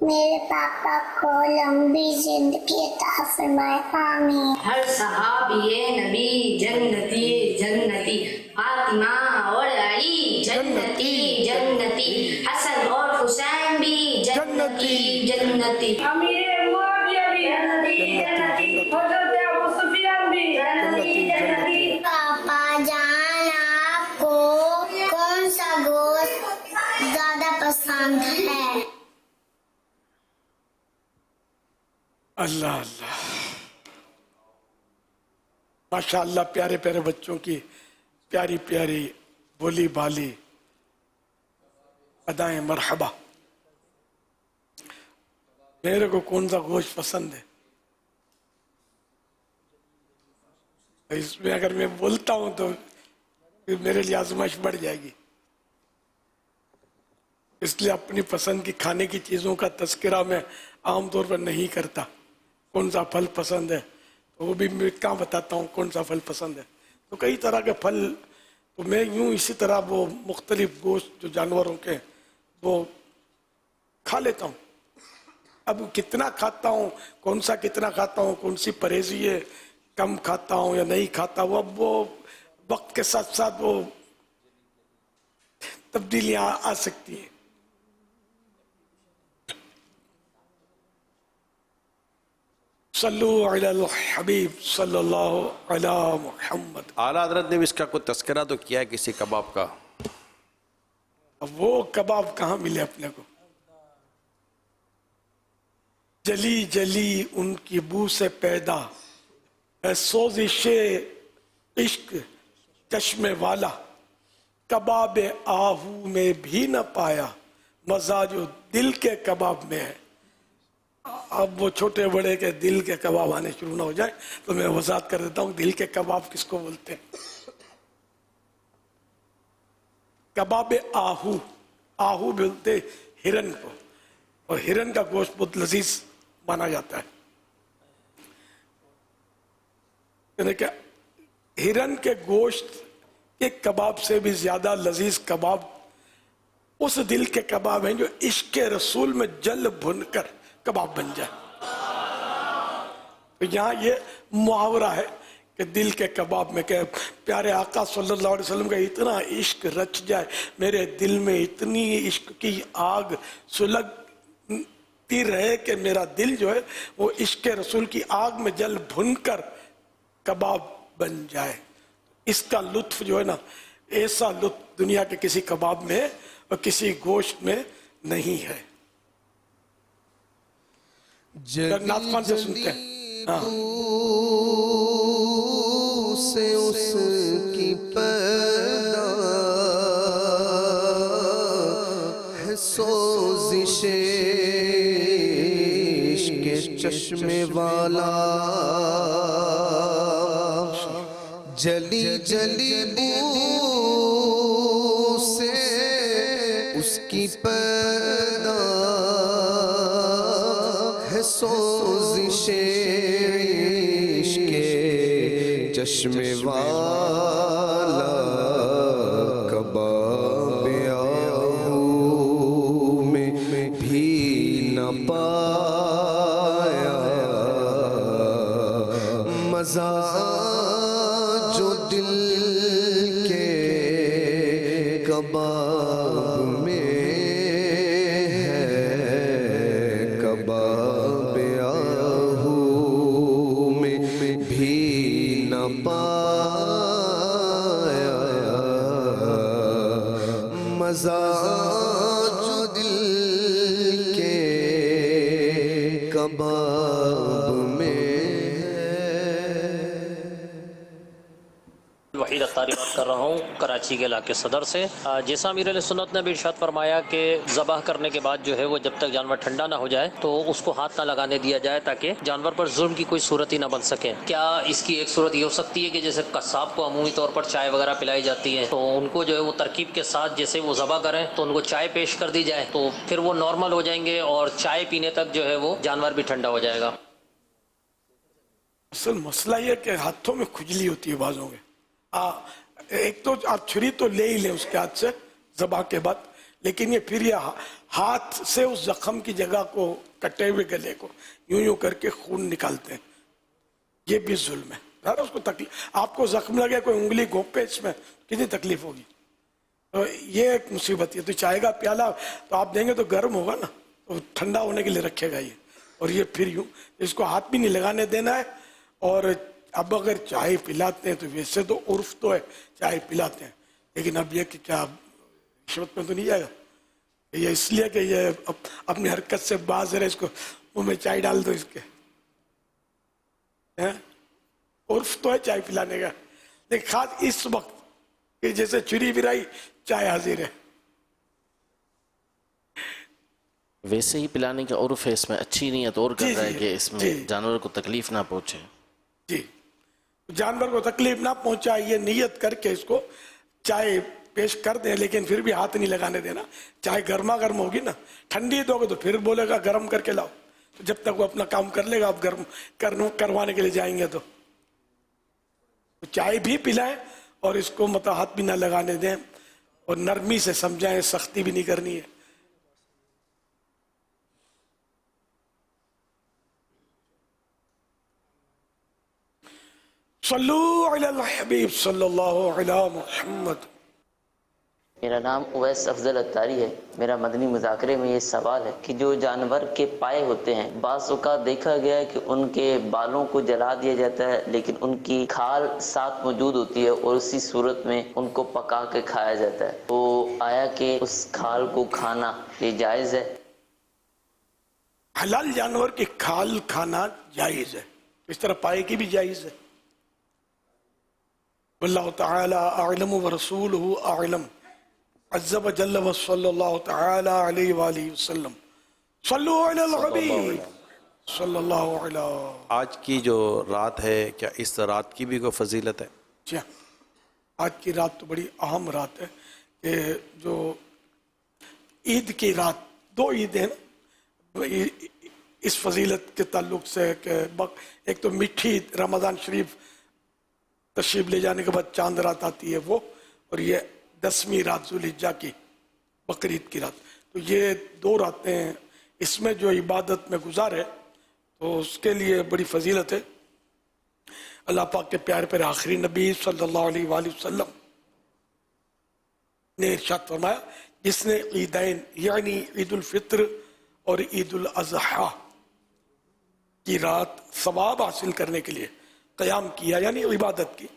میرے پاپا کو لمبی زندگی عطا فرمائے آمین. ہر صحابی نبی جنتی جنتی، فاطمہ اور علی جنتی جنتی، حسن اور حسین بھی جنتی جنتی، امیر معاویہ بھی جنتی، حضرت ابو سفیان بھی جنتی جنتی. پاپا جان آپ کو کون سا گوشت زیادہ پسند ہے؟ اللہ اللہ، ماشاء اللہ، پیارے پیارے بچوں کی پیاری پیاری بولی بالی ادائیں مرحبا. میرے کو کون سا گوشت پسند ہے؟ اس میں اگر میں بولتا ہوں تو پھر میرے لیے آزمائش بڑھ جائے گی، اس لیے اپنی پسند کی کھانے کی چیزوں کا تذکرہ میں عام طور پر نہیں کرتا. کون سا پھل پسند ہے تو وہ بھی میں کہاں بتاتا ہوں کون سا پھل پسند ہے. تو کئی طرح کے پھل تو میں یوں اسی طرح وہ مختلف گوشت جو جانوروں کے وہ کھا لیتا ہوں. اب کتنا کھاتا ہوں، کون سا کتنا کھاتا ہوں، کون سی پرہیزی ہے، کم کھاتا ہوں یا نہیں کھاتا ہوں، اب وہ وقت کے ساتھ ساتھ وہ تبدیلیاں آ سکتی ہیں. صلو علی الحبیب صلی اللہ علی محمد. اعلیٰ حضرت نے بھی اس کا کوئی تذکرہ تو کیا ہے کسی کباب کا؟ اب وہ کباب کہاں ملے اپنے کو؟ جلی جلی ان کی بو سے پیدا ہے سوزش عشق چشم والا، کباب آہو میں بھی نہ پایا مزہ جو دل کے کباب میں ہے. اب وہ چھوٹے بڑے کے دل کے کباب آنے شروع نہ ہو جائے تو میں وضاحت کر دیتا ہوں دل کے کباب کس کو بولتے ہیں. کباب آہو، آہو بولتے ہرن کو، اور ہرن کا گوشت بہت لذیذ مانا جاتا ہے. یعنی کہ ہرن کے گوشت کے کباب سے بھی زیادہ لذیذ کباب اس دل کے کباب ہیں جو عشق رسول میں جل بھن کر کباب بن جائے. تو یہاں یہ محاورہ ہے کہ دل کے کباب میں کہ پیارے آقا صلی اللہ علیہ وسلم کا اتنا عشق رچ جائے، میرے دل میں اتنی عشق کی آگ سلگتی رہے کہ میرا دل جو ہے وہ عشق رسول کی آگ میں جل بھن کر کباب بن جائے. اس کا لطف جو ہے نا، ایسا لطف دنیا کے کسی کباب میں اور کسی گوشت میں نہیں ہے. نعت خوان سے سنتے ہیں. سے اس کی پیدا ہے سوزش عشق چشم والا، جلی جلی بو سے اس کی پیدا ہے سوزش عشق چشم والا، کباب آہو میں بھی نہ پایا مزہ جو دل کے کباب میں ہے. کباب آہو میں بھی نہ پایا مزہ جو دل کے کباب میں. الوحيدة افطاری بات کر رہا ہوں کراچی کے علاقے صدر سے۔ جیسا امیر علیہ سنت نے بھی ارشاد فرمایا کہ ذبح کرنے کے بعد جو ہے وہ جب تک جانور ٹھنڈا نہ ہو جائے تو اس کو ہاتھ نہ لگانے دیا جائے تاکہ جانور پر ظلم کی کوئی صورت ہی نہ بن سکے۔ کیا اس کی ایک صورت یہ ہو سکتی ہے کہ جیسے قصاب کو عمومی طور پر چائے وغیرہ پلائی جاتی ہے تو ان کو جو ہے وہ ترکیب کے ساتھ جیسے وہ ذبح کریں تو ان کو چائے پیش کر دی جائے تو پھر وہ نارمل ہو جائیں گے اور چائے پینے تک جو ہے وہ جانور بھی ٹھنڈا ہو جائے گا؟ اصل مسئلہ یہ کہ ہاتھوں میں کھجلی ہوتی ہے بعضوں میں۔ ایک تو آپ چھری تو لے ہی لیں اس کے ہاتھ سے ذبح کے بعد، لیکن یہ پھر یہ ہاتھ سے اس زخم کی جگہ کو کٹے ہوئے گلے کو یوں کر کے خون نکالتے ہیں، یہ بھی ظلم ہے۔ اس کو تکلیف، آپ کو زخم لگے کوئی انگلی گھونپے اس میں کتنی تکلیف ہوگی، تو یہ ایک مصیبت ہے۔ تو چائے کا پیالہ تو آپ دیں گے تو گرم ہوگا نا، تو ٹھنڈا ہونے کے لیے رکھے گا یہ، اور یہ پھر یوں اس کو ہاتھ بھی نہیں لگانے دینا ہے۔ اور اب اگر چائے پلاتے ہیں تو ویسے تو عرف تو ہے چائے پلاتے ہیں، لیکن اب یہ کہ کیا رشوت میں تو نہیں جائے گا؟ یہ اس لیے کہ یہ اپنی حرکت سے باز ہے، اس کو منہ میں چائے ڈال دو اس کے، عرف تو ہے چائے پلانے کا، لیکن خاص اس وقت کہ جیسے چھری برائی چائے حاضر ہے۔ ویسے ہی پلانے کا عرف ہے، اس میں اچھی نیت اور کر رہا ہے کہ اس میں جانور کو تکلیف نہ پہنچے۔ جی، جانور کو تکلیف نہ پہنچائے یہ نیت کر کے اس کو چائے پیش کر دیں، لیکن پھر بھی ہاتھ نہیں لگانے دینا۔ چائے گرما گرم ہوگی نا، ٹھنڈی دو گے تو پھر بولے گا گرم کر کے لاؤ، جب تک وہ اپنا کام کر لے گا آپ گرم کروانے کے لیے جائیں گے تو چائے بھی پلائیں اور اس کو مطلب ہاتھ بھی نہ لگانے دیں، اور نرمی سے سمجھائیں، سختی بھی نہیں کرنی ہے۔ صلو علی الحبیب صلی اللہ علی محمد۔ میرا نام اویس افضل اتاری ہے۔ میرا مدنی مذاکرے میں یہ سوال ہے کہ جو جانور کے پائے ہوتے ہیں بعض اوقات دیکھا گیا ہے کہ ان کے بالوں کو جلا دیا جاتا ہے لیکن ان کی کھال ساتھ موجود ہوتی ہے اور اسی صورت میں ان کو پکا کے کھایا جاتا ہے، تو آیا کہ اس کھال کو کھانا یہ جائز ہے؟ حلال جانور کی کھال کھانا جائز ہے، اس طرح پائے کی بھی جائز ہے۔ واللہ تعالی اعلم ورسولہ اعلم عز و جل و صلی اللہ تعالی علیہ وآلہ وسلم۔ صلو علی الحبیب صلی اللہ علیہ۔ آج کی جو رات ہے کیا اس رات کی بھی کوئی فضیلت ہے؟ جی، آج کی رات تو بڑی اہم رات ہے کہ جو عید کی رات، دو عید ہیں اس فضیلت کے تعلق سے، کہ ایک تو میٹھی رمضان شریف تشریف لے جانے کے بعد چاند رات آتی ہے وہ، اور یہ 10ویں رات ذوالحجہ کی بقرعید کی رات، تو یہ دو راتیں اس میں جو عبادت میں گزارے تو اس کے لیے بڑی فضیلت ہے۔ اللہ پاک کے پیارے پیارے آخری نبی صلی اللہ علیہ وآلہ وسلم نے ارشاد فرمایا جس نے عیدین یعنی عید الفطر اور عید الاضحیٰ کی رات ثواب حاصل کرنے کے لیے قیام کیا یعنی عبادت کی،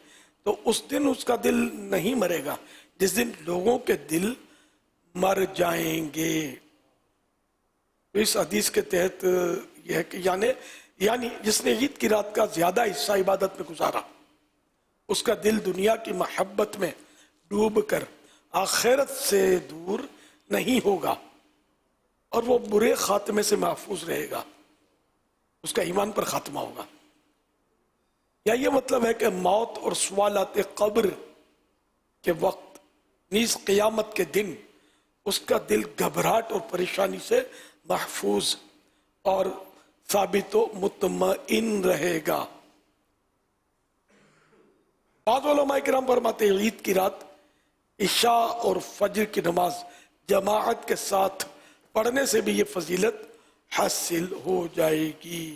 تو اس دن اس کا دل نہیں مرے گا جس دن لوگوں کے دل مر جائیں گے۔ اس حدیث کے تحت یہ ہے کہ یعنی جس نے عید کی رات کا زیادہ حصہ عبادت میں گزارا اس کا دل دنیا کی محبت میں ڈوب کر آخرت سے دور نہیں ہوگا اور وہ برے خاتمے سے محفوظ رہے گا، اس کا ایمان پر خاتمہ ہوگا۔ یا یہ مطلب ہے کہ موت اور سوالات قبر کے وقت نیز قیامت کے دن اس کا دل گھبراہٹ اور پریشانی سے محفوظ اور ثابت و مطمئن رہے گا۔ بعض علماء کرام فرماتے ہیں عید کی رات عشاء اور فجر کی نماز جماعت کے ساتھ پڑھنے سے بھی یہ فضیلت حاصل ہو جائے گی۔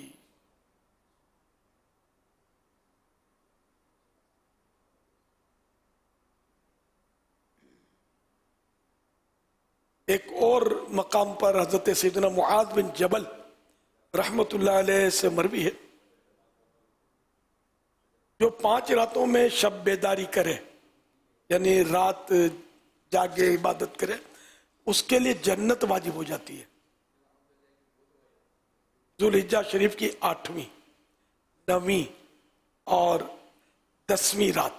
ایک اور مقام پر حضرت سیدنا معاذ بن جبل رحمت اللہ علیہ سے مروی ہے جو 5 راتوں میں شب بیداری کرے یعنی رات جاگے عبادت کرے اس کے لیے جنت واجب ہو جاتی ہے۔ ذوالحجہ شریف کی 8ویں 9ویں اور 10ویں رات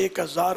1000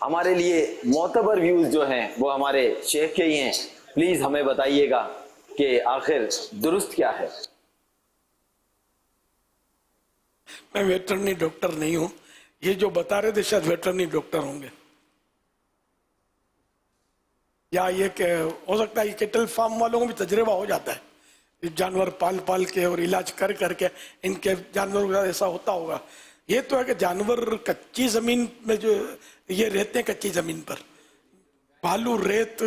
ہمارے لیے معتبر ویوز جو ہیں وہ ہمارے شیخ کے ہی ہیں. پلیز ہمیں بتائیے گا کہ آخر درست کیا ہے. میں ویٹرنری ڈاکٹر نہیں ہوں، یہ جو بتا رہے تھے شاید ویٹرنری ڈاکٹر ہوں گے، یا یہ کہ ہو سکتا ہے یہ کیٹل فارم والوں کو بھی تجربہ ہو جاتا ہے، جانور پال پال کے اور علاج کر کر کے ان کے جانوروں کا ایسا ہوتا ہوگا. یہ تو ہے کہ جانور کچی زمین میں جو یہ رہتے ہیں، کچی زمین پر بالو ریت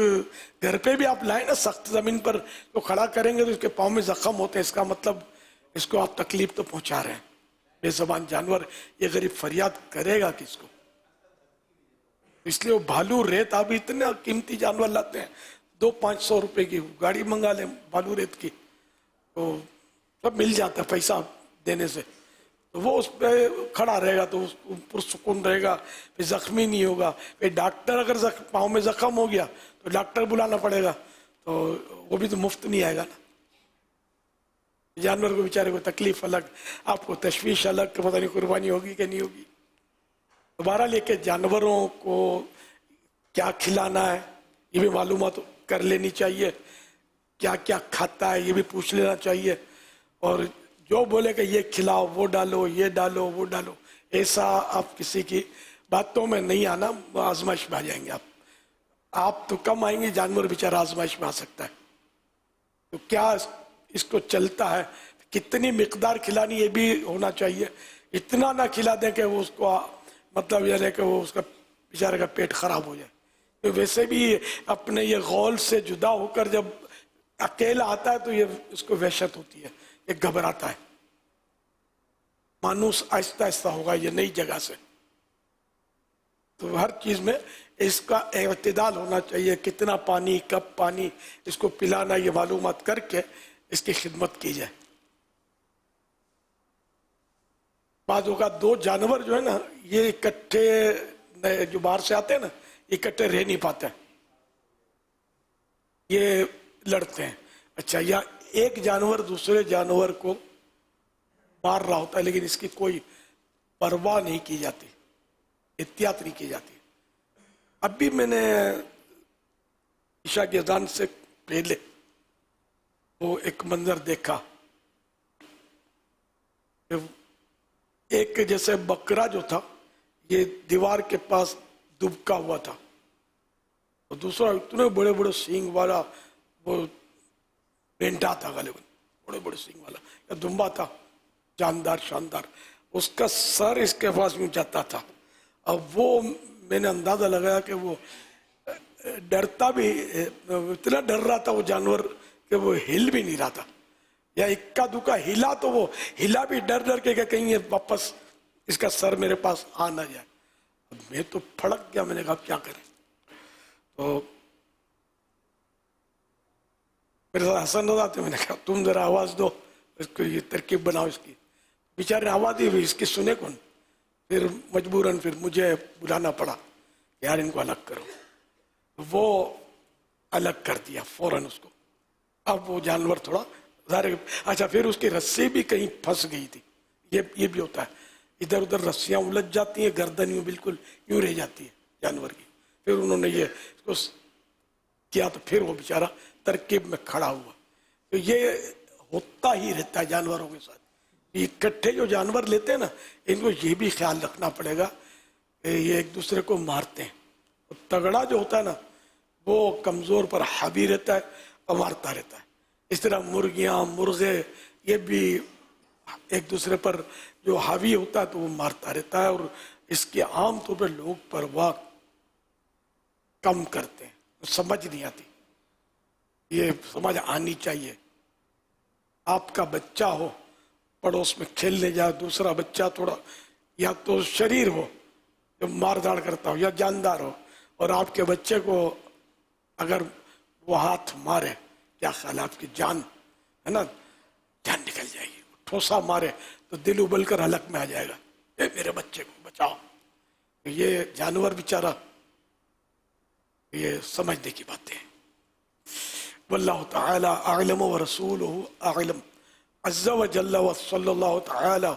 گھر پہ بھی آپ لائیں نا، سخت زمین پر تو کھڑا کریں گے تو اس کے پاؤں میں زخم ہوتے ہیں، اس کا مطلب اس کو آپ تکلیف تو پہنچا رہے ہیں. بے زبان جانور یہ غریب فریاد کرے گا کس کو؟ اس لیے وہ بھالو ریت آپ اتنے قیمتی جانور لاتے ہیں، 200-500 روپے کی گاڑی منگا لیں بھالو ریت کی تو سب مل جاتا ہے پیسہ دینے سے، تو وہ اس پہ کھڑا رہے گا تو اس کو پرسکون رہے گا، پھر زخمی نہیں ہوگا. پھر ڈاکٹر اگر پاؤں میں زخم ہو گیا تو ڈاکٹر بلانا پڑے گا، تو وہ بھی تو مفت نہیں آئے گا نا. جانور کو بیچارے کو تکلیف الگ، آپ کو تشویش الگ کہ پتہ نہیں قربانی ہوگی کہ نہیں ہوگی. دوبارہ لے کے جانوروں کو کیا کھلانا ہے یہ بھی معلومات کر لینی چاہیے، کیا کیا کھاتا ہے یہ بھی پوچھ لینا چاہیے، اور جو بولے کہ یہ کھلاؤ وہ ڈالو یہ ڈالو وہ ڈالو، ایسا آپ کسی کی باتوں میں نہیں آنا، آزمائش میں آ جائیں گے آپ تو کم آئیں گے، جانور بیچارہ آزمائش میں آ سکتا ہے. تو کیا اس کو چلتا ہے، کتنی مقدار کھلانی یہ بھی ہونا چاہیے. اتنا نہ کھلا دیں کہ وہ اس کو مطلب یہ ہے کہ وہ اس کا بیچارے کا پیٹ خراب ہو جائے. تو ویسے بھی اپنے یہ غول سے جدا ہو کر جب اکیلا آتا ہے تو یہ اس کو وحشت ہوتی ہے، یہ گھبراتا ہے. مانوس آہستہ آہستہ ہوگا یہ نئی جگہ سے. تو ہر چیز میں اس کا اعتدال ہونا چاہیے، کتنا پانی کب پانی اس کو پلانا یہ معلومات کر کے اس کی خدمت کی جائے. بعض اوقات دو جانور جو ہے نا یہ اکٹھے جو باہر سے آتے ہیں نا اکٹھے رہ نہیں پاتے، یہ لڑتے ہیں. اچھا، یا ایک جانور دوسرے جانور کو مار رہا ہوتا ہے لیکن اس کی کوئی پرواہ نہیں کی جاتی، احتیاط نہیں کی جاتی. اب بھی میں نے عشاء کی اذان سے پہلے وہ ایک منظر دیکھا، ایک جیسے بکرا جو تھا یہ دیوار کے پاس دبکا ہوا تھا، اور دوسرا اتنے بڑے بڑے سینگ والا وہ مینڈا تھا، غالباً بڑے بڑے سینگ والا یا دمبا تھا، جاندار شاندار. اس کا سر اس کے پاس یوں جاتا تھا. اب وہ میں نے اندازہ لگایا کہ وہ ڈرتا بھی، اتنا ڈر رہا تھا وہ جانور کہ وہ ہل بھی نہیں رہا تھا، یا اکا دکا ہلا تو وہ ہلا بھی ڈر ڈر کے کہ کہیں یہ واپس اس کا سر میرے پاس آ نہ جائے. اب میں تو پھڑک گیا، میں نے کہا کیا کریں. تو میرے ساتھ حسن رضا تھے، میں نے کہا تم ذرا آواز دو، اس کو یہ ترکیب بناؤ اس کی. بیچارے نے آواز دی ہوئی، اس کی سنے کون. پھر مجبوراً پھر مجھے بلانا پڑا، یار ان کو الگ کرو. وہ الگ کر دیا فوراً اس کو. اب وہ جانور تھوڑا ظاہر. اچھا، پھر اس کی رسی بھی کہیں پھنس گئی تھی، یہ بھی ہوتا ہے، ادھر ادھر رسیاں الجھ جاتی ہیں، گردن یوں بالکل یوں رہ جاتی ہے جانور کی. پھر انہوں نے یہ اس کو کیا تو پھر وہ بیچارہ ترکیب میں کھڑا ہوا. تو یہ ہوتا ہی رہتا ہے جانوروں کے ساتھ. اکٹھے جو جانور لیتے ہیں نا ان کو یہ بھی خیال رکھنا پڑے گا کہ یہ ایک دوسرے کو مارتے ہیں. تگڑا جو ہوتا ہے نا وہ کمزور پر حاوی رہتا ہے اور مارتا رہتا ہے. اس طرح مرغیاں مرغے یہ بھی ایک دوسرے پر جو حاوی ہوتا ہے تو وہ مارتا رہتا ہے. اور اس کی عام طور پر لوگ پرواہ کم کرتے ہیں، سمجھ نہیں آتی. یہ سمجھ آنی چاہیے. آپ کا بچہ ہو پڑوس میں کھیلنے جائے، دوسرا بچہ تھوڑا یا تو شریر ہو جو مار داڑ کرتا ہو یا جاندار ہو، اور آپ کے بچے کو اگر وہ ہاتھ مارے، کیا خیال ہے آپ کی جان ہے نا، جان نکل جائے گی. ٹھوسا مارے تو دل ابل کر حلق میں آ جائے گا، اے میرے بچے کو بچاؤ. یہ جانور بیچارہ یہ سمجھنے کی باتیں ہیں. واللہ تعالی اعلم ورسولہ اعلم عز وجل وصلی اللہ تعالی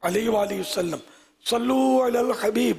علیہ وآلہ وسلم. صلو علی الحبیب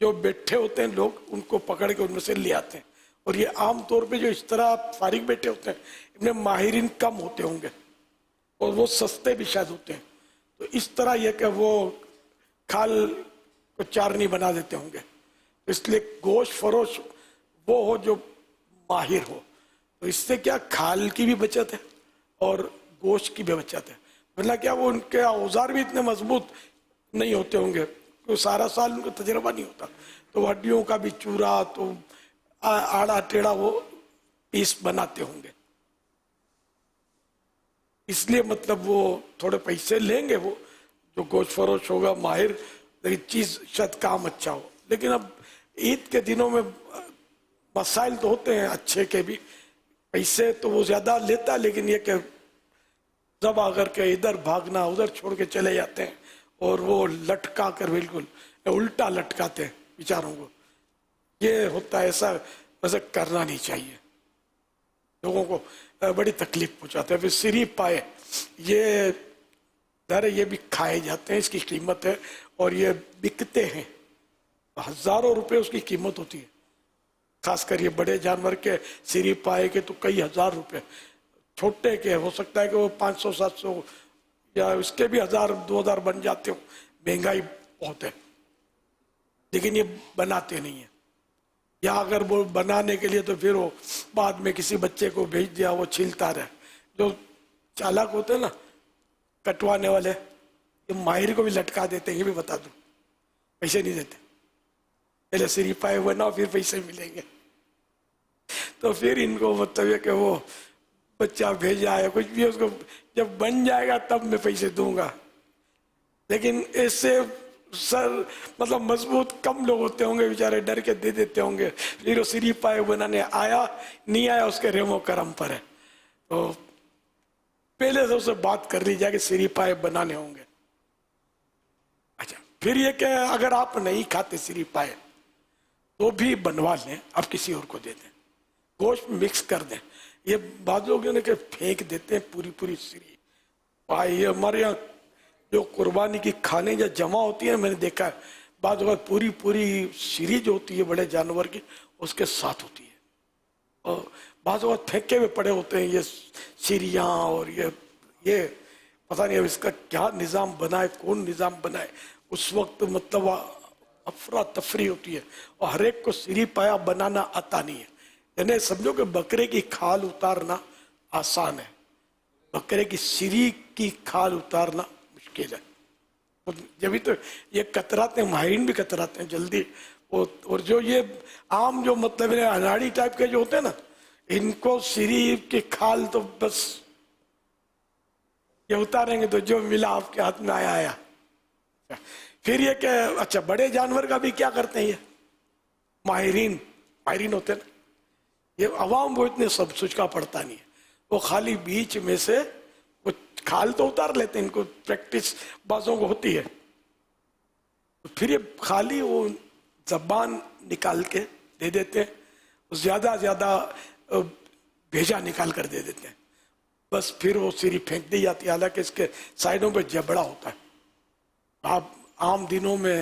جو بیٹھے ہوتے ہیں لوگ ان کو پکڑ کے ان میں سے لے آتے ہیں. اور یہ عام طور پہ جو اس طرح فارغ بیٹھے ہوتے ہیں ان میں ماہرین کم ہوتے ہوں گے اور وہ سستے بھی شاید ہوتے ہیں. تو اس طرح یہ کہ وہ کھال کو چارنی بنا دیتے ہوں گے. اس لیے گوشت فروش وہ ہو جو ماہر ہو. تو اس سے کیا کھال کی بھی بچت ہے اور گوشت کی بھی بچت ہے. ورنہ کیا وہ ان کے اوزار بھی اتنے مضبوط نہیں ہوتے ہوں گے, سارا سال ان کو تجربہ نہیں ہوتا, تو ہڈیوں کا بھی چورا تو آڑا ٹیڑھا وہ پیس بناتے ہوں گے. اس لیے مطلب وہ تھوڑے پیسے لیں گے, وہ جو گوشت فروش ہوگا ماہر, لیکن چیز شاید کام اچھا ہو. لیکن اب عید کے دنوں میں مسائل تو ہوتے ہیں اچھے کے بھی, پیسے تو وہ زیادہ لیتا, لیکن یہ کہ ذبح کر کے ادھر بھاگنا ادھر چھوڑ کے چلے جاتے ہیں اور وہ لٹکا کر بالکل الٹا لٹکاتے ہیں بیچاروں کو. یہ ہوتا ہے, ایسا ویسے کرنا نہیں چاہیے, لوگوں کو بڑی تکلیف پہنچاتے ہیں. پھر سری پائے یہ ظاہر یہ بھی کھائے جاتے ہیں, اس کی قیمت ہے اور یہ بکتے ہیں, ہزاروں روپے اس کی قیمت ہوتی ہے. خاص کر یہ بڑے جانور کے سری پائے کے تو کئی ہزار روپے, چھوٹے کے ہو سکتا ہے کہ وہ 500-700 یا اس کے بھی 1000-2000 بن جاتے ہوں. مہنگائی بہت ہے, لیکن یہ بناتے نہیں ہیں. یا اگر وہ بنانے کے لیے تو پھر وہ بعد میں کسی بچے کو بھیج دیا, وہ چھیلتا رہے. جو چالاک ہوتے ہیں نا کٹوانے والے, یہ ماہر کو بھی لٹکا دیتے ہیں, یہ بھی بتا دوں, پیسے نہیں دیتے. پہلے سری پائے بناؤ پھر پیسے ملیں گے. تو پھر ان کو مطلب ہے کہ وہ بچہ بھیجا ہے کچھ بھی, اس کو جب بن جائے گا تب میں پیسے دوں گا. لیکن ایسے سر مطلب مضبوط کم لوگ ہوتے ہوں گے, بیچارے ڈر کے دے دیتے ہوں گے. پھر وہ سری پائے بنانے آیا نہیں آیا اس کے رحم و کرم پر ہے. تو پہلے سے اسے بات کر لی جائے کہ سری پائے بنانے ہوں گے. اچھا, پھر یہ کہ اگر آپ نہیں کھاتے سری پائے تو بھی بنوا لیں, آپ کسی اور کو دے دیں, گوشت مکس کر دیں. یہ بعض لوگ نے کہ پھینک دیتے ہیں پوری سری پائے. یہ ہمارے یہاں جو قربانی کی کھانے یا جمع ہوتی ہے, میں نے دیکھا ہے بعض اوقات پوری سری جو ہوتی ہے بڑے جانور کی اس کے ساتھ ہوتی ہے, اور بعض اوقات پھینکے ہوئے پڑے ہوتے ہیں یہ سیریاں. اور یہ پتہ نہیں اب اس کا کیا نظام بنائے, کون نظام بنائے. اس وقت مطلب افراتفری ہوتی ہے اور ہر ایک کو سری پایا بنانا آتا نہیں ہے. یعنی سمجھو کہ بکرے کی کھال اتارنا آسان ہے, بکرے کی سری کی کھال اتارنا مشکل ہے. جبھی تو یہ کتراتے ہیں, ماہرین بھی کتراتے ہیں جلدی. اور جو یہ عام جو مطلب اناڑی ٹائپ کے جو ہوتے ہیں نا, ان کو سری کی کھال تو بس یہ اتاریں گے تو جو ملا آپ کے ہاتھ میں آیا. پھر یہ کہ اچھا بڑے جانور کا بھی کیا کرتے ہیں, یہ ماہرین ہوتے ہیں نا, یہ عوام وہ اتنے سب سوچ کا پڑتا نہیں ہے. وہ خالی بیچ میں سے وہ کھال تو اتار لیتے ہیں, ان کو پریکٹس بازوں کو ہوتی ہے. پھر یہ خالی وہ زبان نکال کے دے دیتے ہیں, زیادہ بھیجا نکال کر دے دیتے ہیں, بس پھر وہ سری پھینک دی جاتی ہے. حالانکہ اس کے سائڈوں پہ جبڑا ہوتا ہے. آپ عام دنوں میں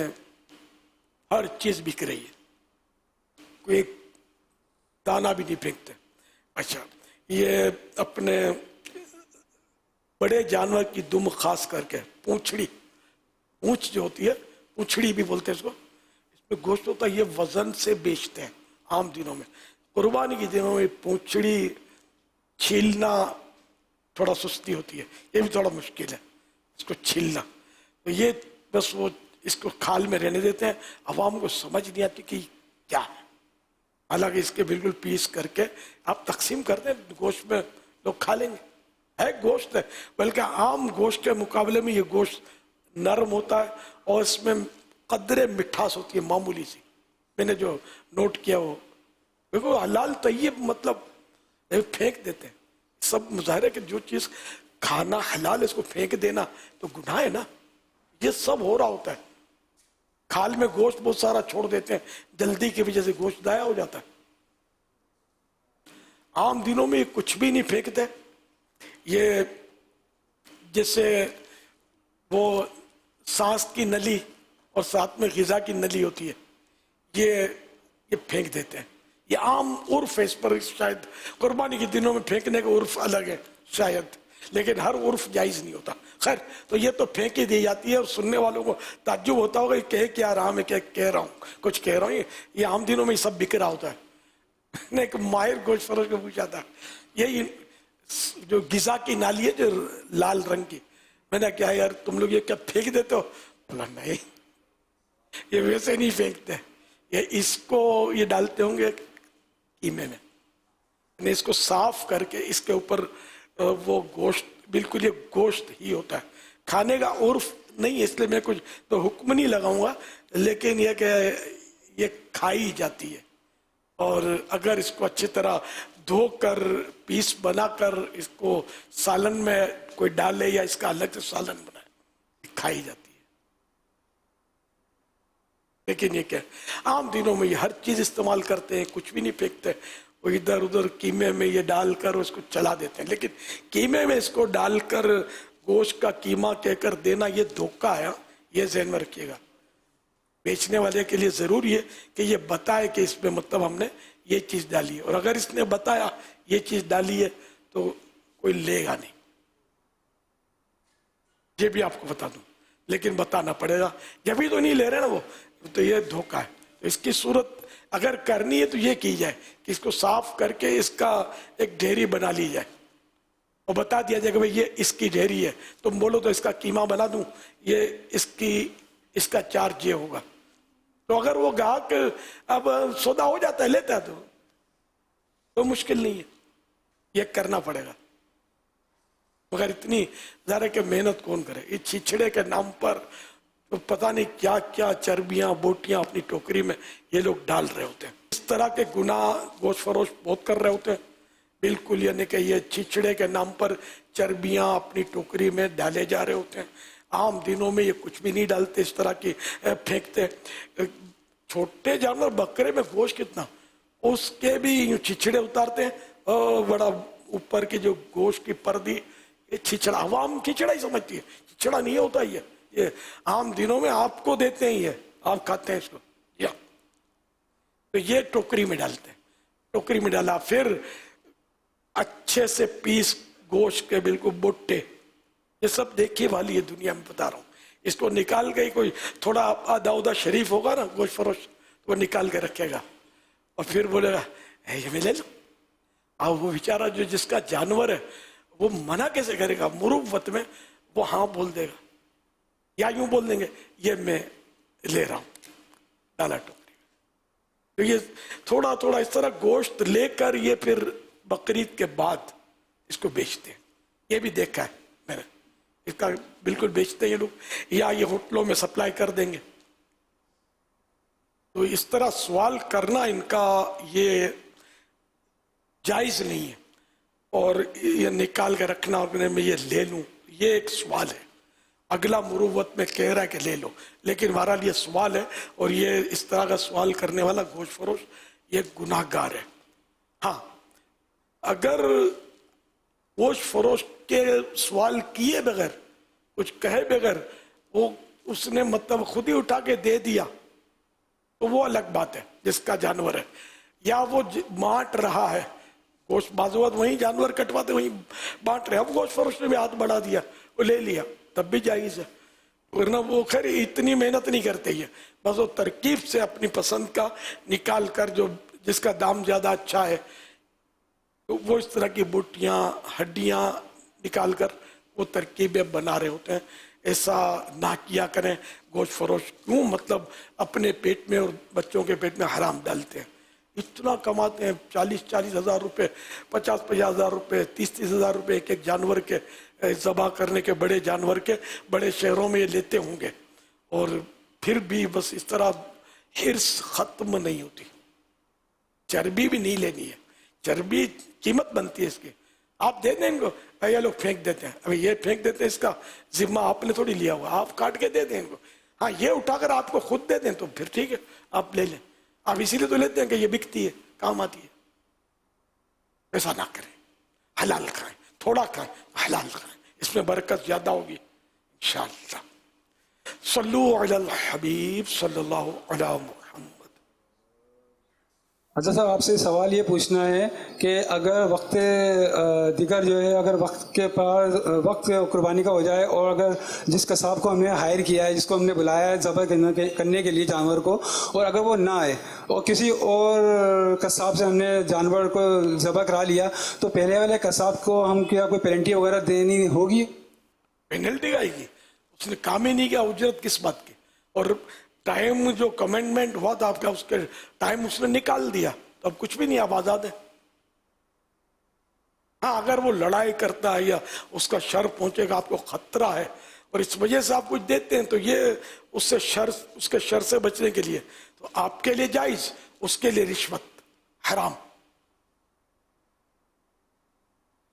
ہر چیز بک رہی ہے, کوئی ایک دانا بھی نہیں پھینکتے. اچھا, یہ اپنے بڑے جانور کی دم خاص کر کے پونچھ جو ہوتی ہے, پونچھڑی بھی بولتے ہیں اس کو, اس میں گوشت ہوتا ہے, یہ وزن سے بیچتے ہیں عام دنوں میں. قربانی کے دنوں میں پونچھڑی چھیلنا تھوڑا سستی ہوتی ہے, یہ بھی تھوڑا مشکل ہے اس کو چھیلنا. تو یہ بس وہ اس کو کھال میں رہنے دیتے ہیں, عوام کو سمجھ نہیں آتی کہ کیا ہے. حالانکہ اس کے بالکل پیس کر کے آپ تقسیم کر دیں, گوشت میں لوگ کھا لیں گے. ہے گوشت ہے, بلکہ عام گوشت کے مقابلے میں یہ گوشت نرم ہوتا ہے اور اس میں قدرے مٹھاس ہوتی ہے معمولی سی. میں نے جو نوٹ کیا وہ دیکھو حلال طیب مطلب پھینک دیتے ہیں. سب مظاہرے کہ جو چیز کھانا حلال اس کو پھینک دینا تو گناہ ہے نا. یہ سب ہو رہا ہوتا ہے. کھال میں گوشت بہت سارا چھوڑ دیتے ہیں, جلدی کی وجہ سے گوشت ضائع ہو جاتا ہے. عام دنوں میں یہ کچھ بھی نہیں پھینکتے. یہ جیسے وہ سانس کی نلی اور ساتھ میں غذا کی نلی ہوتی ہے, یہ پھینک دیتے ہیں. یہ عام عرف ہے, اس پر شاید قربانی کے دنوں میں پھینکنے کا عرف الگ ہے شاید, لیکن ہر عرف جائز نہیں ہوتا. خیر, تو یہ تو پھینک ہی دی جاتی ہے, اور سننے والوں کو تعجب ہوتا ہوگا یہ کہہ کیا رہا, میں کہہ رہا ہوں, کچھ کہہ رہا ہوں. یہ عام دنوں میں یہ سب بک رہا ہوتا ہے. میں نے ایک ماہر گوشت فروش کو پوچھا تھا, یہی جو غذا کی نالی ہے جو لال رنگ کی, میں نے کہا یار تم لوگ یہ کیا پھینک دیتے ہو؟ بولا نہیں, یہ ویسے نہیں پھینکتے, یہ اس کو یہ ڈالتے ہوں گے قیمے میں, یعنی اس کو صاف کر کے اس کے اوپر وہ گوشت, بالکل یہ گوشت ہی ہوتا ہے. کھانے کا عرف نہیں ہے, اس لیے میں کچھ تو حکم نہیں لگاؤں گا, لیکن یہ کہ یہ کھائی جاتی ہے. اور اگر اس کو اچھی طرح دھو کر پیس بنا کر اس کو سالن میں کوئی ڈالے یا اس کا الگ سے سالن بنائے, کھائی جاتی ہے. لیکن یہ کہ عام دنوں میں یہ ہر چیز استعمال کرتے ہیں, کچھ بھی نہیں پھینکتے, وہ ادھر ادھر قیمے میں یہ ڈال کر اس کو چلا دیتے ہیں. لیکن قیمے میں اس کو ڈال کر گوشت کا قیمہ کہہ کر دینا یہ دھوکہ ہے, یہ ذہن میں رکھیے گا. بیچنے والے کے لیے ضروری ہے کہ یہ بتائے کہ اس میں مطلب ہم نے یہ چیز ڈالی ہے, اور اگر اس نے بتایا یہ چیز ڈالی ہے تو کوئی لے گا نہیں. یہ بھی آپ کو بتا دوں, لیکن بتانا پڑے گا, جبھی تو نہیں لے رہے نا وہ, تو یہ دھوکہ ہے. تو اس کی صورت اگر کرنی ہے تو یہ کی جائے کہ اس کو صاف کر کے اس کا ایک ڈھیری بنا لی جائے اور بتا دیا جائے کہ بھئی یہ اس کی ڈھیری ہے, تم بولو تو اس کا قیمہ بنا دوں, یہ اس کا چارج یہ ہوگا. تو اگر وہ گاہک اب سودا ہو جاتا ہے لیتا ہے تو مشکل نہیں ہے, یہ کرنا پڑے گا. مگر اتنی ظاہر ہے کہ محنت کون کرے. یہ چھچڑے کے نام پر تو پتہ نہیں کیا کیا چربیاں بوٹیاں اپنی ٹوکری میں یہ لوگ ڈال رہے ہوتے ہیں. اس طرح کے گناہ گوشت فروش بہت کر رہے ہوتے ہیں. بالکل, یعنی کہ یہ چھچڑے کے نام پر چربیاں اپنی ٹوکری میں ڈالے جا رہے ہوتے ہیں. عام دنوں میں یہ کچھ بھی نہیں ڈالتے, اس طرح کی پھینکتے. چھوٹے جانور بکرے میں گوشت کتنا, اس کے بھی یوں چھچڑے اتارتے ہیں, اور بڑا اوپر کی جو گوشت کی پردی, یہ چھچڑا, عوام چھچڑا ہی سمجھتی ہے, چھچڑا نہیں ہوتا یہ عام دنوں میں آپ کو دیتے ہیں, یہ آپ کھاتے ہیں اس کو. تو یہ ٹوکری میں ڈالتے ہیں, ٹوکری میں ڈالا, پھر اچھے سے پیس گوشت کے بالکل بوٹے, یہ سب دیکھے والی ہے دنیا میں, بتا رہا ہوں. اس کو نکال کے کوئی تھوڑا آدھا اودا شریف ہوگا نا گوشت فروش, تو وہ نکال کے رکھے گا اور پھر بولے گا یہ میں لے لوں. اب وہ بیچارہ جو جس کا جانور ہے وہ منع کیسے کرے گا؟ مروت میں وہ ہاں بول دے گا, یا یوں بول دیں گے یہ میں لے رہا ہوں, ڈالا ٹوکری. تو یہ تھوڑا تھوڑا اس طرح گوشت لے کر یہ پھر بقرعید کے بعد اس کو بیچتے ہیں. یہ بھی دیکھا ہے میں نے, اس کا بالکل بیچتے ہیں یہ لوگ, یا یہ ہوٹلوں میں سپلائی کر دیں گے. تو اس طرح سوال کرنا ان کا یہ جائز نہیں ہے, اور یہ نکال کے رکھنا اور میں یہ لے لوں, یہ ایک سوال ہے. اگلا مروت میں کہہ رہا ہے کہ لے لو, لیکن بہرحال یہ سوال ہے, اور یہ اس طرح کا سوال کرنے والا گوشت فروش یہ گناہ گار ہے. ہاں, اگر گوشت فروش کے سوال کیے بغیر, کچھ کہے بغیر وہ اس نے مطلب خود ہی اٹھا کے دے دیا تو وہ الگ بات ہے, جس کا جانور ہے. یا وہ بانٹ رہا ہے گوشت, بازوات وہیں جانور کٹواتے وہیں بانٹ رہے, اب گوشت فروش نے بھی ہاتھ بڑھا دیا, وہ لے لیا, تب بھی جائز ہے. ورنہ وہ خیر اتنی محنت نہیں کرتے, یہ بس وہ ترکیب سے اپنی پسند کا نکال کر جو جس کا دام زیادہ اچھا ہے وہ اس طرح کی بوٹیاں ہڈیاں نکال کر وہ ترکیبیں بنا رہے ہوتے ہیں. ایسا نہ کیا کریں. گوشت فروش کیوں مطلب اپنے پیٹ میں اور بچوں کے پیٹ میں حرام ڈالتے ہیں؟ اتنا کماتے ہیں, 40 ہزار روپے, 50 ہزار روپے, 30 ہزار روپے ایک ایک جانور کے ذبح کرنے کے, بڑے جانور کے بڑے شہروں میں یہ لیتے ہوں گے, اور پھر بھی بس اس طرح حرص ختم نہیں ہوتی. چربی بھی نہیں لینی ہے, چربی قیمت بنتی ہے اس کی, آپ دے دیں ان کو, یہ لوگ پھینک دیتے ہیں. ابھی یہ پھینک دیتے ہیں, اس کا ذمہ آپ نے تھوڑی لیا ہوا, آپ کاٹ کے دے دیں ان کو. ہاں, یہ اٹھا کر آپ کو خود دے دیں تو پھر ٹھیک ہے, آپ لے لیں. آپ اسی لیے تو لیتے ہیں کہ یہ بکتی ہے, کام آتی ہے. ایسا نہ کریں, حلال کھائیں, تھوڑا کھائیں, حلال کھائیں, اس میں برکت زیادہ ہوگی انشاءاللہ. صلو علی الحبیب صلی اللہ علی محمد. حضرت صاحب آپ سے سوال یہ پوچھنا ہے کہ اگر وقت دیگر جو ہے اگر وقت کے پاس وقت قربانی کا ہو جائے اور اگر جس قصاب کو ہم نے ہائر کیا ہے جس کو ہم نے بلایا ہے ذبح کرنے کے لیے جانور کو اور اگر وہ نہ آئے اور کسی اور قصاب سے ہم نے جانور کو ذبح کرا لیا تو پہلے والے قصاب کو ہم کیا کوئی پینلٹی وغیرہ دینی ہوگی؟ پینلٹی آئے گی، اس نے کام ہی نہیں کیا، اجرت کس بات کی؟ اور ٹائم جو کمنڈمنٹ ہوا تھا آپ کا اس کے ٹائم اس نے نکال دیا تو اب کچھ بھی نہیں، آپ آزاد ہیں۔ ہاں اگر وہ لڑائی کرتا ہے یا اس کا شر پہنچے گا، آپ کو خطرہ ہے اور اس وجہ سے آپ کچھ دیتے ہیں تو یہ اس کے شر سے بچنے کے لیے تو آپ کے لیے جائز، اس کے لیے رشوت حرام۔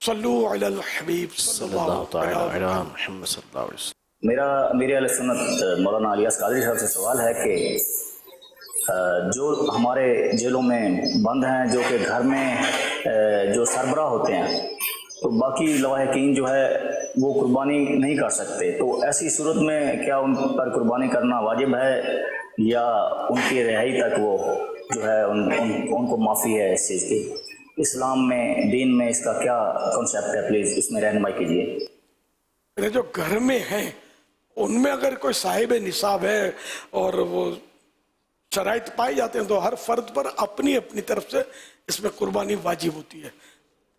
صلو علی الحبیب صلی اللہ علیہ وسلم۔ میرے اہل سنت مولانا الیاس قادری صاحب سے سوال ہے کہ جو ہمارے جیلوں میں بند ہیں، جو کہ گھر میں جو سربراہ ہوتے ہیں تو باقی لواحقین جو ہے وہ قربانی نہیں کر سکتے، تو ایسی صورت میں کیا ان پر قربانی کرنا واجب ہے یا ان کی رہائی تک وہ جو ہے ان کو معافی ہے اس چیز کی؟ اسلام میں دین میں اس کا کیا کنسیپٹ ہے؟ پلیز اس میں رہنمائی کیجیے۔ جو گھر میں ہیں ان میں اگر کوئی صاحب نصاب ہے اور وہ شرائط پائے جاتے ہیں تو ہر فرد پر اپنی اپنی طرف سے اس میں قربانی واجب ہوتی ہے،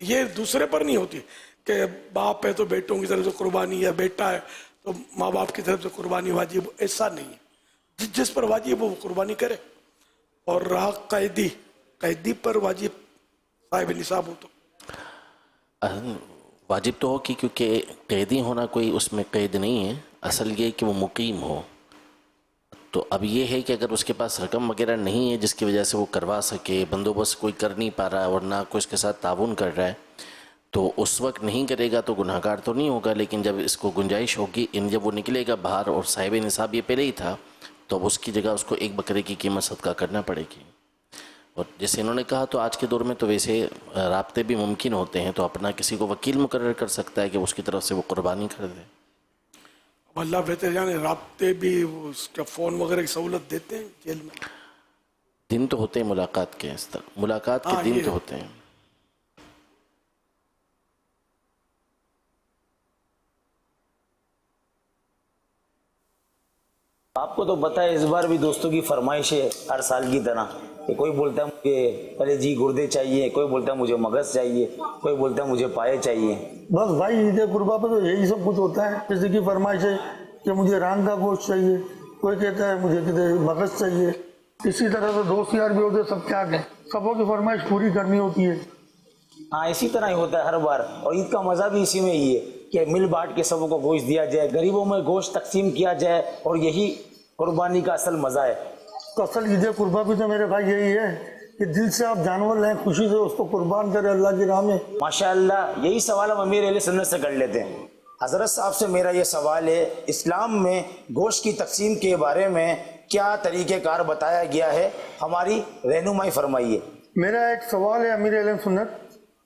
یہ دوسرے پر نہیں ہوتی کہ باپ ہے تو بیٹوں کی طرف سے قربانی ہے، بیٹا ہے تو ماں باپ کی طرف سے قربانی واجب، ایسا نہیں ہے۔ جس پر واجب ہو وہ قربانی کرے، اور رہا قیدی پر واجب صاحب نصاب ہو تو واجب تو ہو کیونکہ قیدی ہونا کوئی اس میں قید نہیں ہے، اصل یہ کہ وہ مقیم ہو۔ تو اب یہ ہے کہ اگر اس کے پاس رقم وغیرہ نہیں ہے جس کی وجہ سے وہ کروا سکے، بندوبست کوئی کر نہیں پا رہا اور نہ کوئی اس کے ساتھ تعاون کر رہا ہے، تو اس وقت نہیں کرے گا تو گناہ گار تو نہیں ہوگا، لیکن جب اس کو گنجائش ہوگی جب وہ نکلے گا باہر اور صاحب نصاب یہ پہلے ہی تھا تو اب اس کی جگہ اس کو ایک بکرے کی قیمت صدقہ کرنا پڑے گی۔ اور جیسے انہوں نے کہا تو آج کے دور میں تو ویسے رابطے بھی ممکن ہوتے ہیں، تو اپنا کسی کو وکیل مقرر کر سکتا ہے کہ اس کی طرف سے وہ قربانی کر دے۔ اب اللہ بہتر جانے، رابطے بھی اس کا فون وغیرہ کی سہولت دیتے ہیں جیل میں؟ دن تو ہوتے ہیں ملاقات کے، ملاقات کے دن تو ہوتے ہیں۔ آپ کو تو پتہ ہے اس بار بھی دوستوں کی فرمائش ہے ہر سال کی طرح کہ کوئی بولتا ہے مجھے کلیجی گردے چاہیے، کوئی بولتا ہے مجھے مغز چاہیے، کوئی بولتا ہے مجھے پائے چاہیے۔ بس بھائی عید قربا پہ تو یہی سب کچھ ہوتا ہے۔ کسی کی فرمائش ہے کہ مجھے ران کا گوشت چاہیے، کوئی کہتا ہے مجھے مغز چاہیے، اسی طرح سے دوست یار بھی ہوتے، سب کیا کہیں، سبوں کی فرمائش پوری کرنی ہوتی ہے۔ ہاں اسی طرح ہی ہوتا ہے ہر بار، اور عید کا مزہ بھی اسی میں ہی ہے کہ مل بانٹ کے سبوں کو گوشت دیا جائے، غریبوں میں گوشت تقسیم کیا جائے، اور یہی قربانی کا اصل مزہ ہے۔ تو اصل عید قربا بھی تو میرے بھائی یہی ہے کہ دل سے آپ جانور لیں، خوشی سے اس کو قربان کریں اللہ کی راہ میں۔ ماشاءاللہ، یہی سوال ہم امیر اہل سنت سے کر لیتے ہیں۔ حضرت صاحب سے میرا یہ سوال ہے، اسلام میں گوشت کی تقسیم کے بارے میں کیا طریقہ کار بتایا گیا ہے، ہماری رہنمائی فرمائیے۔ میرا ایک سوال ہے امیر اہل سنت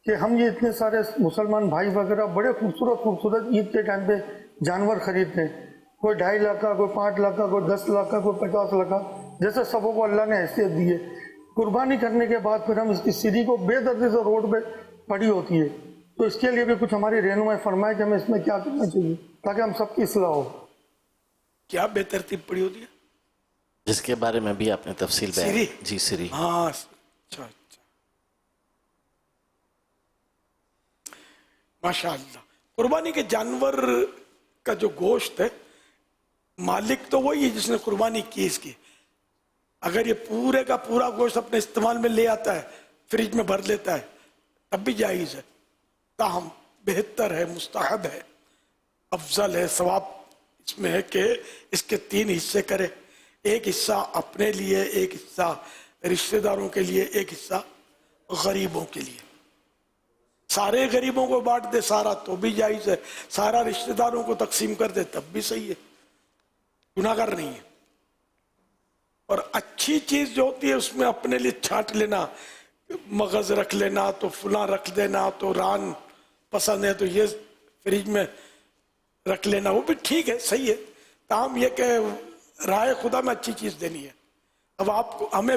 کہ ہم یہ اتنے سارے مسلمان بھائی وغیرہ بڑے خوبصورت عید کے ٹائم پہ جانور خریدتے ہیں، کوئی 2.5 لاکھ کا، کوئی 5 لاکھ کا، کوئی 10 لاکھ کا، کوئی 50 لاکھ کا، جیسے سبوں کو اللہ نے حیثیت دی ہے۔ قربانی کرنے کے بعد پھر ہم اس کی سیری کو بے دردی سے روڈ پہ پڑی ہوتی ہے، تو اس کے لیے بھی کچھ ہماری رہنمائی فرمائے کہ ہمیں اس میں کیا کرنا چاہیے تاکہ ہم سب کی اصلاح ہو۔ کیا بے ترتیب پڑی ہوتی ہے؟ جس کے بارے میں بھی آپ نے تفصیل بیان جی سری۔ ہاں اچھا ماشاء اللہ۔ قربانی کے جانور کا جو گوشت ہے مالک تو وہی ہے جس نے قربانی کی اس کی، اگر یہ پورے کا پورا گوشت اپنے استعمال میں لے آتا ہے، فریج میں بھر لیتا ہے، تب بھی جائز ہے، تاہم بہتر ہے، مستحب ہے، افضل ہے، ثواب اس میں ہے کہ اس کے 3 حصے کرے، ایک حصہ اپنے لیے، ایک حصہ رشتہ داروں کے لیے، ایک حصہ غریبوں کے لیے۔ سارے غریبوں کو بانٹ دے سارا تو بھی جائز ہے، سارا رشتہ داروں کو تقسیم کر دے تب بھی صحیح ہے، گناہ گار نہیں ہے۔ اور اچھی چیز جو ہوتی ہے اس میں اپنے لیے چھانٹ لینا، مغز رکھ لینا تو فلاں رکھ دینا، تو ران پسند ہے تو یہ فریج میں رکھ لینا، وہ بھی ٹھیک ہے، صحیح ہے، تاہم یہ کہ رائے خدا میں اچھی چیز دینی ہے۔ اب آپ کو ہمیں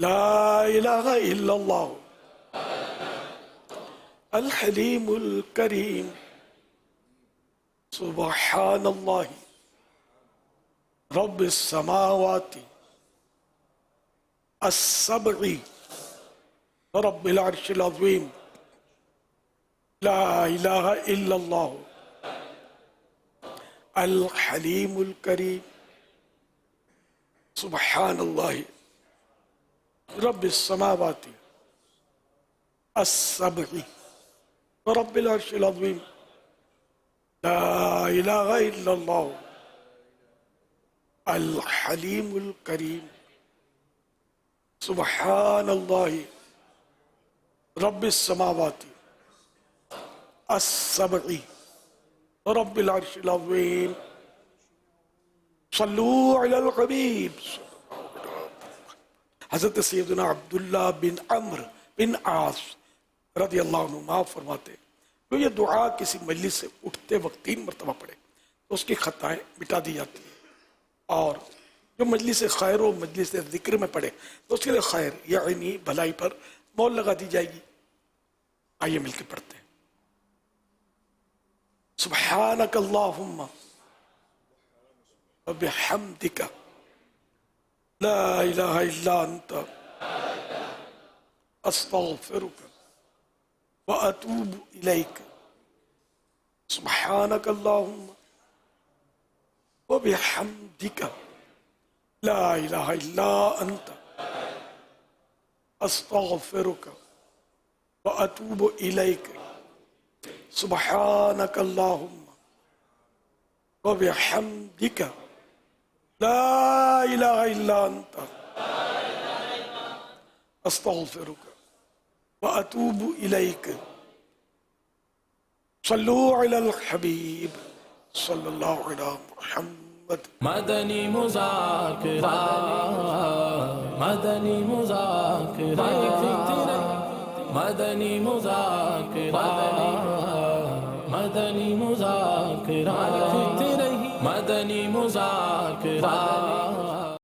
لا الہ الا اللہ الحلیم الکریم سبحان اللہ رب السماوات السبع رب العرش العظیم لا الہ الا اللہ الحلیم الکریم سبحان اللہ رب السماوات السبع رب العرش العظیم لا الہ الا اللہ الحلیم الکریم سبحان اللہ رب السماوات السبع رب العرش العظیم صلو علی الحبیب. حضرت سیدنا عبداللہ بن عمرو بن عاص رضی اللہ عنہ فرماتے جو یہ دعا کسی مجلس سے اٹھتے وقت 3 مرتبہ پڑھے تو اس کی خطائیں مٹا دی جاتی ہیں، اور جو مجلس خیر و مجلس ذکر میں پڑھے تو اس کے لیے خیر یعنی بھلائی پر مول لگا دی جائے گی. آئیے مل کے پڑھتے ہیں. سبحانک اللہم وبحمدک لا الہ الا انت استغفرک واتوب الیک. سبحانک اللہم وبحمدک لا الہ الا انت استغفرک واتوب الیک. سبحانک اللہم وبحمدک لا الہ الا انت استغفرک واتوب الیک. صلو علی الحبیب صلی اللہ علی محمد. مدنی مذاکرہ مدنی مذاکرہ مدنی مذاکرہ مدنی مذاکرہ مدنی مذاکرہ